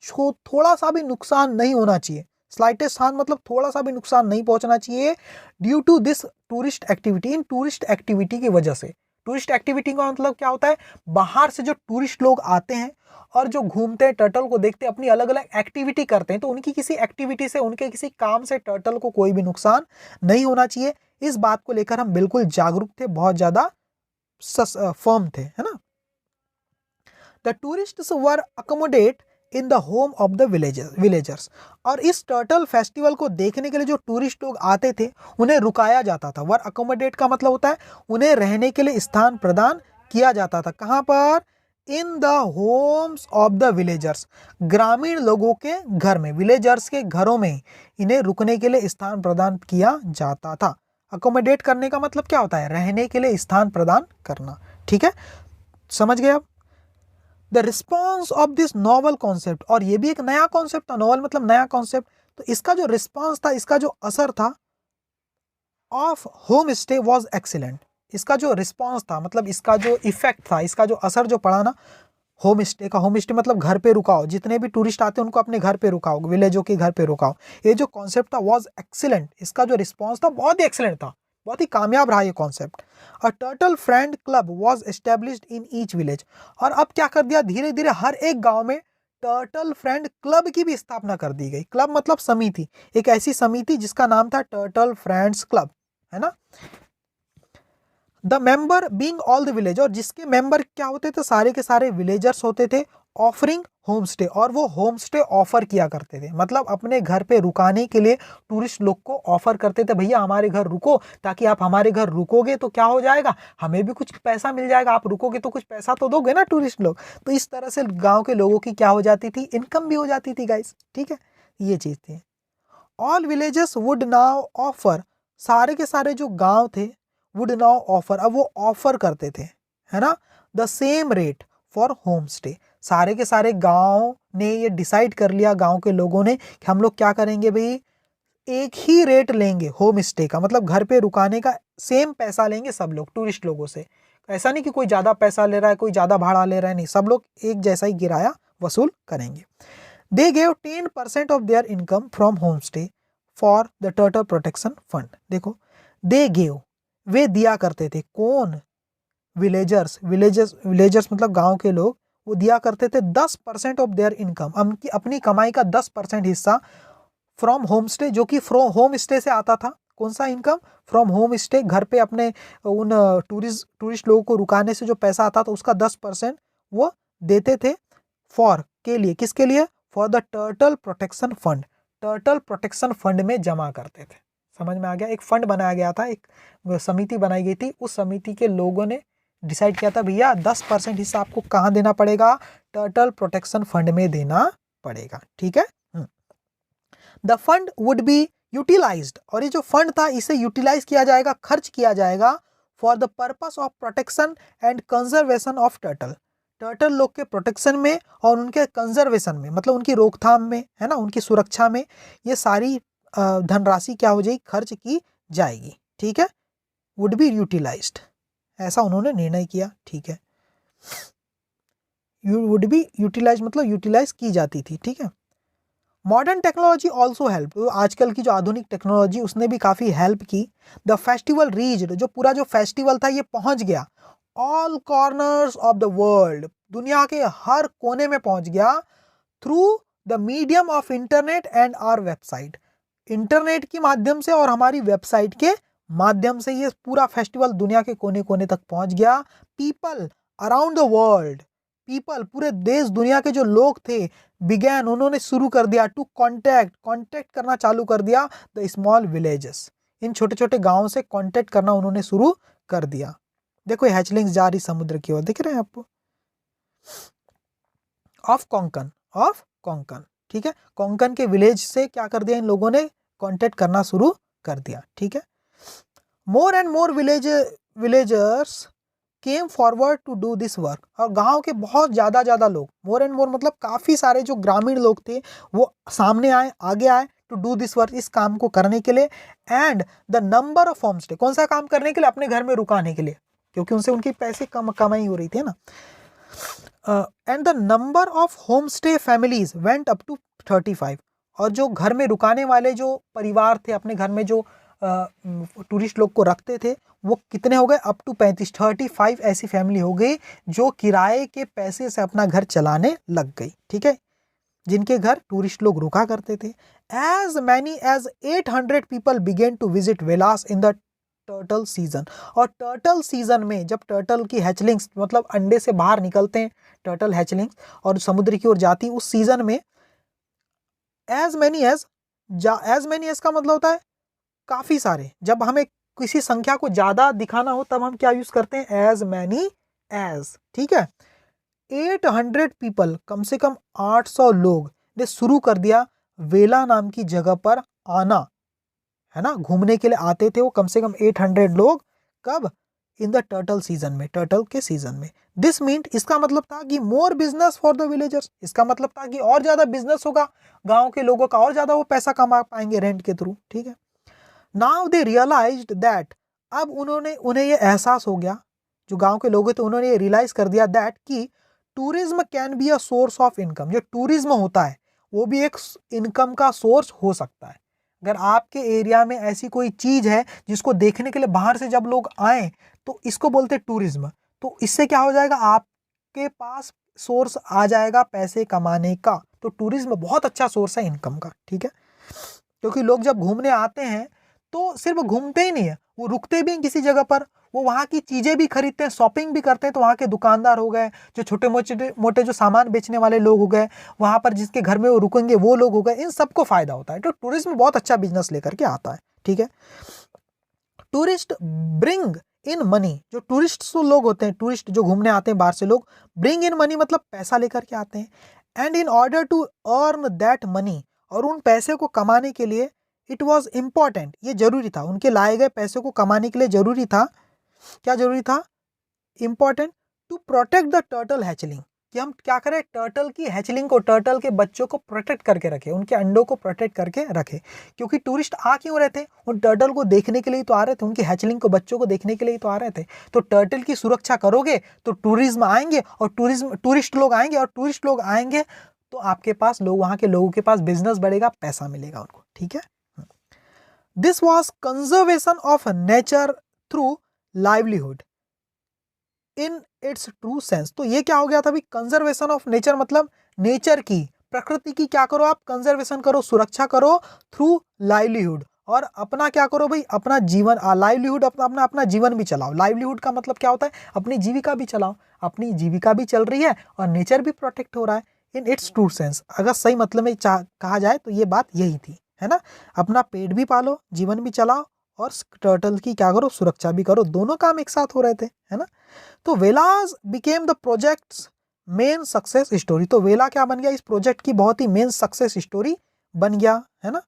थोड़ा सा भी नुकसान नहीं होना चाहिए, स्लाइटेस्ट हार्म मतलब थोड़ा सा भी नुकसान नहीं पहुंचना चाहिए, due to this tourist activity, इन टूरिस्ट एक्टिविटी की वजह से। टूरिस्ट एक्टिविटी का मतलब क्या होता है, बाहर से जो टूरिस्ट लोग आते हैं और जो घूमते हैं, टर्टल को देखते हैं, अपनी अलग अलग एक्टिविटी करते हैं, तो उनकी किसी एक्टिविटी से, उनके किसी काम से टर्टल को कोई भी नुकसान नहीं होना चाहिए, इस बात को लेकर हम बिल्कुल जागरूक थे, बहुत ज्यादा फर्म थे, है ना। The tourists were accommodate in the home of the villagers, और इस टर्टल फेस्टिवल को देखने के लिए जो टूरिस्ट लोग आते थे उन्हें रुकाया जाता था, वर अकोमोडेट का मतलब होता है उन्हें रहने के लिए स्थान प्रदान किया जाता था, कहाँ पर, in the homes of the villagers, ग्रामीण लोगों के घर में, विलेजर्स के घरों में इन्हें रुकने के लिए स्थान प्रदान किया जाता था। अकोमोडेट करने का मतलब क्या होता है, रहने के लिए स्थान प्रदान करना, ठीक है, समझ गए आप। The response of this novel concept, और ये भी एक नया कॉन्सेप्ट था, नॉवल मतलब नया कॉन्सेप्ट, तो इसका जो रिस्पॉन्स था, इसका जो असर था, of home stay was excellent, इसका जो रिस्पॉन्स था, मतलब इसका जो इफेक्ट था, इसका जो असर जो पड़ा ना, होम स्टे का, होम स्टे मतलब घर पे रुकाओ, जितने भी टूरिस्ट आते हैं उनको अपने घर पे रुकाओ, विलेजों के घर पे रुकाओ, ये जो कॉन्सेप्ट था वॉज एक्सीलेंट, इसका जो रिस्पॉन्स था बहुत ही एक्सीलेंट था, बहुत ही कामयाब रहा ये concept. A turtle friend club was established in each village, और अब क्या कर दिया, धीरे धीरे हर एक गांव में टर्टल फ्रेंड क्लब की भी स्थापना कर दी गई, क्लब मतलब समिति, एक ऐसी समिति जिसका नाम था टर्टल फ्रेंड्स क्लब, है ना। The member being all the village, और जिसके मेंबर क्या होते थे, सारे के सारे विलेजर्स होते थे, ऑफरिंग होम स्टे, और वो होम स्टे ऑफर किया करते थे, मतलब अपने घर पे रुकाने के लिए टूरिस्ट लोग को ऑफर करते थे, भैया हमारे घर रुको, ताकि आप हमारे घर रुकोगे तो क्या हो जाएगा, हमें भी कुछ पैसा मिल जाएगा, आप रुकोगे तो कुछ पैसा तो दोगे ना टूरिस्ट लोग। तो इस तरह से गाँव के लोगों की क्या हो जाती थी, इनकम भी हो जाती थी गाइस, ठीक है, ये चीज़ थी। All villages would now offer, सारे के सारे जो गांव थे वुड नाउ ऑफर, अब वो ऑफर करते थे, है ना, the same rate for home stay. सारे के सारे गांव ने ये डिसाइड कर लिया, गांव के लोगों ने, कि हम लोग क्या करेंगे भाई, एक ही रेट लेंगे होम स्टे का, मतलब घर पे रुकाने का सेम पैसा लेंगे सब लोग टूरिस्ट लोगों से। ऐसा नहीं कि कोई ज़्यादा पैसा ले रहा है, कोई ज़्यादा भाड़ा ले रहा है, नहीं, सब लोग एक जैसा ही किराया वसूल करेंगे। They gave 10% of their income from homestay for the turtle protection fund। देखो, they gave, वे दिया करते थे, कौन, विलेजर्स मतलब गांव के लोग, वो दिया करते थे 10% ऑफ देयर इनकम, अपनी कमाई का 10% हिस्सा, फ्रॉम होम स्टे, जो कि फ्रॉम होम स्टे से आता था। कौन सा इनकम, फ्रॉम होम स्टे, घर पे अपने उन टूरिस्ट लोगों को रुकाने से जो पैसा आता था उसका 10% वो देते थे, फॉर, के लिए, किसके लिए, for the turtle protection fund, turtle protection fund में जमा करते थे। समझ में आ गया, एक फंड बनाया गया था, एक समिति बनाई गई थी, उस समिति के लोगों ने डिसाइड किया था भैया 10% हिस्सा आपको कहाँ देना पड़ेगा, टर्टल प्रोटेक्शन फंड में देना पड़ेगा, ठीक है। The fund would be utilised, और ये जो फंड था इसे यूटिलाइज किया जाएगा, खर्च किया जाएगा, for the purpose of protection and conservation of turtle, turtle लोग के प्रोटेक्शन में और उनके कंजर्वेशन में, मतलब उनकी रोकथाम में, है ना, उनकी सुरक्षा में, ये सारी धनराशि क्या हो जाएगी, खर्च की जाएगी, ठीक है, वुड बी यूटिलाइज्ड, ऐसा उन्होंने निर्णय किया, ठीक है, वुड बी यूटिलाइज मतलब यूटिलाइज की जाती थी, ठीक है। मॉडर्न टेक्नोलॉजी ऑल्सो हेल्प, आजकल की जो आधुनिक टेक्नोलॉजी उसने भी काफ़ी हेल्प की। द फेस्टिवल रीच्ड, जो पूरा जो फेस्टिवल था ये पहुंच गया, all corners of the world, दुनिया के हर कोने में पहुंच गया, through the medium of internet and our website, internet के माध्यम से और हमारी वेबसाइट के माध्यम से ये पूरा फेस्टिवल दुनिया के कोने कोने तक पहुंच गया। People around the world, people पूरे देश दुनिया के जो लोग थे, बिगैन उन्होंने शुरू कर दिया, टू कांटेक्ट करना चालू कर दिया, द स्मॉल विलेजेस, इन छोटे छोटे गांवों से कांटेक्ट करना उन्होंने शुरू कर दिया। देखो हैचलिंग्स जा रही समुद्र की ओर, दिख रहे हैं आपको, ऑफ कोंकण, ठीक है, कोंकण के विलेज से क्या कर दिया इन लोगों ने, कांटेक्ट करना शुरू कर दिया, ठीक है। More and more villagers came forward to do this work, और गांव के बहुत ज़्यादा लोग, मोर एंड मोर मतलब काफ़ी सारे जो ग्रामीण लोग थे वो सामने आए, आगे आए, टू डू दिस वर्क, इस काम को करने के लिए। And the number of home stay, कौन सा काम करने के लिए, अपने घर में रुकाने के लिए, क्योंकि उनसे उनकी पैसे कमाई हो रही थी ना। And the number of home stay families went up to 35, और जो घर में रुकाने वाले जो परिवार थे, अपने घर में जो टूरिस्ट लोग को रखते थे, वो कितने हो गए, अप टू 35 ऐसी फैमिली हो गई जो किराए के पैसे से अपना घर चलाने लग गई, ठीक है, जिनके घर टूरिस्ट लोग रुका करते थे। As many as 800 people began to visit Velas in the turtle season, और टर्टल सीजन में जब टर्टल की हैचलिंग्स मतलब अंडे से बाहर निकलते हैं टर्टल हैचलिंग्स और समुद्र की ओर जाती, उस सीजन में एज मैनी एज का मतलब होता है काफ़ी सारे, जब हमें किसी संख्या को ज़्यादा दिखाना हो तब हम क्या यूज़ करते हैं, एज मैनी एज, ठीक है। 800 पीपल, कम से कम 800 लोग ने शुरू कर दिया वेला नाम की जगह पर आना, है ना, घूमने के लिए आते थे वो कम से कम 800 लोग, कब, इन द टर्टल सीजन में, टर्टल के सीजन में। दिस मीन्ट, इसका मतलब था कि more business for the villagers, इसका मतलब था कि और ज़्यादा बिजनेस होगा गाँव के लोगों का, और ज़्यादा वो पैसा कमा पाएंगे रेंट के थ्रू, ठीक है। नाउ दे रियलाइज्ड दैट, अब उन्हें ये एहसास हो गया, जो गांव के लोग थे उन्होंने ये रियलाइज कर दिया दैट कि tourism can be a source of income, जो टूरिज्म होता है वो भी एक इनकम का सोर्स हो सकता है। अगर आपके एरिया में ऐसी कोई चीज़ है जिसको देखने के लिए बाहर से जब लोग आए तो इसको बोलते हैं टूरिज्म, तो इससे क्या हो जाएगा, आपके पास सोर्स आ जाएगा पैसे कमाने का। तो टूरिज्म बहुत अच्छा सोर्स है इनकम का, ठीक है, क्योंकि लोग जब घूमने आते हैं तो सिर्फ घूमते ही नहीं है, वो रुकते भी हैं किसी जगह पर, वो वहाँ की चीज़ें भी खरीदते हैं, शॉपिंग भी करते हैं। तो वहाँ के दुकानदार हो गए, जो छोटे मोटे जो सामान बेचने वाले लोग हो गए, वहाँ पर जिसके घर में वो रुकेंगे वो लोग हो गए, इन सबको फायदा होता है। तो टूरिज्म बहुत अच्छा बिजनेस लेकर के आता है, ठीक है। टूरिस्ट ब्रिंग इन मनी, जो टूरिस्ट लोग होते हैं, टूरिस्ट जो घूमने आते हैं बाहर से लोग, ब्रिंग इन मनी मतलब पैसा लेकर के आते हैं। And in order to earn that money, और उन पैसे को कमाने के लिए इट वॉज इम्पॉर्टेंट, ये जरूरी था, उनके लाए गए पैसे को कमाने के लिए जरूरी था, क्या जरूरी था, important, to protect the turtle hatchling, कि हम क्या करें, टर्टल की हैचलिंग को, टर्टल के बच्चों को प्रोटेक्ट करके रखें, उनके अंडों को प्रोटेक्ट करके रखें। क्योंकि टूरिस्ट आ क्यों रहे थे, उन टर्टल को देखने के लिए तो आ रहे थे, उनकी हैचलिंग को, बच्चों को देखने के लिए तो आ रहे थे। तो टर्टल की सुरक्षा करोगे तो टूरिज्म आएंगे, और टूरिस्ट लोग आएंगे, और टूरिस्ट लोग आएंगे तो आपके पास लोग, वहाँ के लोगों के पास बिजनेस बढ़ेगा, पैसा मिलेगा उनको, ठीक है। This was conservation of nature through livelihood in its true sense. तो ये क्या हो गया था भाई, कंजर्वेशन ऑफ नेचर मतलब नेचर की, प्रकृति की क्या करो आप, कंजर्वेशन करो, सुरक्षा करो, थ्रू लाइवलीहुड, और अपना क्या करो भाई, अपना जीवन, लाइवलीहुड अपना अपना जीवन भी चलाओ। लाइवलीहुड का मतलब क्या होता है, अपनी जीविका भी चलाओ, अपनी जीविका भी चल रही है और नेचर भी प्रोटेक्ट हो रहा है, इन इट्स ट्रू सेंस। अगर सही मतलब में कहा जाए तो ये बात यही थी, है ना। अपना पेट भी पालो, जीवन भी चलाओ, और टर्टल की क्या करो, सुरक्षा भी करो, दोनों काम एक साथ हो रहे थे, है ना। तो Velas became the project's main success story. तो वेला क्या बन गया, इस प्रोजेक्ट की बहुत ही मेन सक्सेस स्टोरी बन गया, है ना,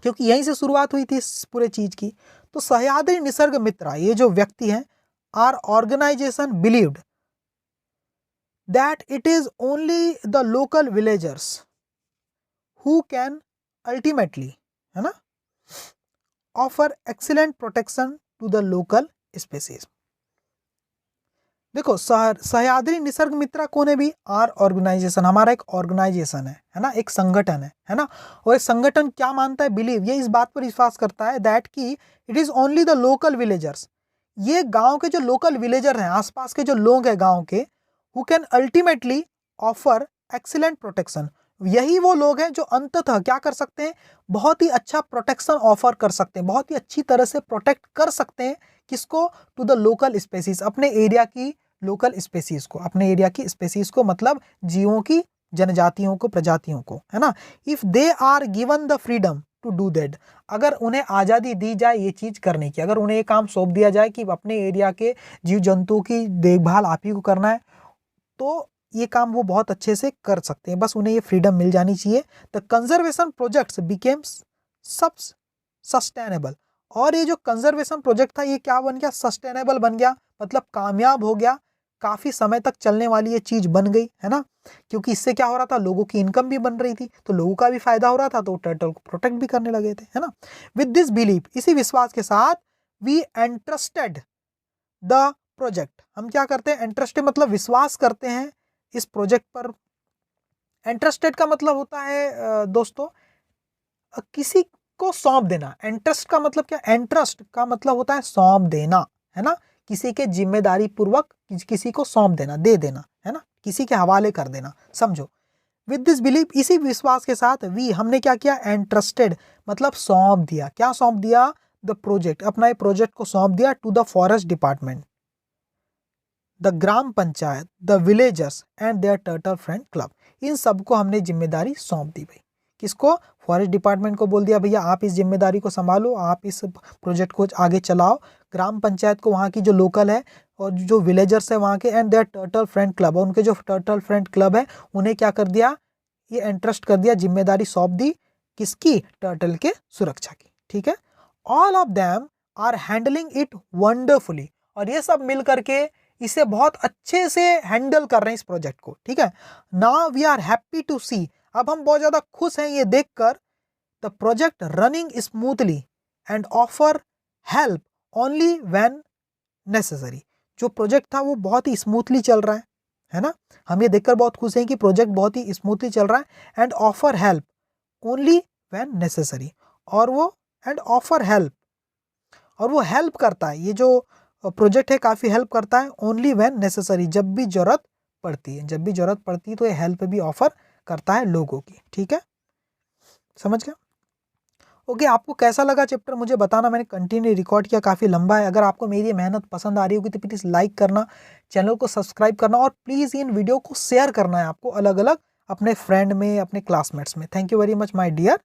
क्योंकि यहीं से शुरुआत हुई थी इस पूरे चीज की। तो सह्याद्री निसर्ग मित्रा, ये जो व्यक्ति हैं, our organisation believed that it is only the local villagers who can ultimately, है ना, offer excellent protection to the local species. देखो सह्याद्री निसर्ग मित्रा कौन है भी, आर ऑर्गेनाइजेशन, हमारा एक ऑर्गेनाइजेशन है ना, एक संगठन है ना। और एक संगठन क्या मानता है, बिलीव, ये इस बात पर विश्वास करता है दैट कि it is only the local villagers, ये गांव के जो लोकल विलेजर हैं, आसपास के जो लोग हैं गांव के, who can ultimately offer excellent protection, यही वो लोग हैं जो अंततः क्या कर सकते हैं, बहुत ही अच्छा प्रोटेक्शन ऑफर कर सकते हैं, बहुत ही अच्छी तरह से प्रोटेक्ट कर सकते हैं, किसको, टू द लोकल स्पेसीज, अपने एरिया की लोकल स्पेसीज को, अपने एरिया की स्पेसीज को, मतलब जीवों की, जनजातियों को, प्रजातियों को, है ना। If they are given the freedom to do that, अगर उन्हें आज़ादी दी जाए ये चीज़ करने की, अगर उन्हें ये काम सौंप दिया जाए कि अपने एरिया के जीव जंतुओं की देखभाल आप ही को करना है, तो ये काम वो बहुत अच्छे से कर सकते हैं, बस उन्हें ये फ्रीडम मिल जानी चाहिए। The conservation projects became sustainable, और ये जो कंजर्वेशन प्रोजेक्ट था ये क्या बन गया, सस्टेनेबल बन गया, मतलब कामयाब हो गया, काफी समय तक चलने वाली ये चीज बन गई, है ना। क्योंकि इससे क्या हो रहा था, लोगों की इनकम भी बन रही थी, तो लोगों का भी फायदा हो रहा था, तो टर्टल को प्रोटेक्ट भी करने लगे थे, है ना। विद दिस बिलीफ, इसी विश्वास के साथ, वी एंट्रस्टेड द प्रोजेक्ट, हम क्या करते हैं, एंट्रस्टेड मतलब विश्वास करते हैं इस प्रोजेक्ट पर। एंट्रस्टेड का मतलब होता है दोस्तों, किसी को सौंप देना। एंट्रस्ट का मतलब क्या, एंट्रस्ट का मतलब होता है सौंप देना, है ना, किसी के जिम्मेदारी पूर्वक किसी को सौंप देना, दे देना, है ना, किसी के हवाले कर देना, समझो। विद दिस बिलीफ, इसी विश्वास के साथ, वी, हमने क्या किया, एंट्रस्टेड मतलब सौंप दिया, क्या सौंप दिया, द प्रोजेक्ट, अपना ये प्रोजेक्ट को सौंप दिया, to the forest department, the gram panchayat, the villagers and their turtle friend club, इन सबको हमने जिम्मेदारी सौंप दी भाई। किसको, फॉरेस्ट डिपार्टमेंट को बोल दिया भैया आप इस जिम्मेदारी को संभालो, आप इस प्रोजेक्ट को आगे चलाओ। ग्राम पंचायत को, वहाँ की जो लोकल है और जो विलेजर्स है वहाँ के, and their turtle friend club, और उनके जो टर्टल फ्रेंड क्लब है उन्हें क्या कर दिया, ये एंट्रस्ट कर दिया, जिम्मेदारी सौंप दी, किसकी, टर्टल के सुरक्षा की, ठीक है। All of them are handling it wonderfully, और ये सब मिल करके इसे बहुत अच्छे से हैंडल कर रहे हैं इस प्रोजेक्ट को, ठीक है। Now we are happy to see, अब हम बहुत ज्यादा खुश हैं ये देखकर, the project running smoothly and offer help only when necessary, जो प्रोजेक्ट था वो बहुत ही स्मूथली चल रहा है ना, हम ये देखकर बहुत खुश हैं कि प्रोजेक्ट बहुत ही स्मूथली चल रहा है, and offer help only when necessary, और वो एंड ऑफर हेल्प, और वो हेल्प करता है, ये जो प्रोजेक्ट है काफ़ी हेल्प करता है, ओनली व्हेन नेसेसरी, जब भी जरूरत पड़ती है, जब भी जरूरत पड़ती है तो ये हेल्प भी ऑफर करता है लोगों की, ठीक है, समझ गया। ओके, आपको कैसा लगा चैप्टर मुझे बताना, मैंने कंटिन्यू रिकॉर्ड किया, काफ़ी लंबा है। अगर आपको मेरी ये मेहनत पसंद आ रही होगी तो प्लीज़ लाइक करना, चैनल को सब्सक्राइब करना और प्लीज़ इन वीडियो को शेयर करना है आपको अलग अलग अपने फ्रेंड में, अपने क्लासमेट्स में। Thank you very much my dear.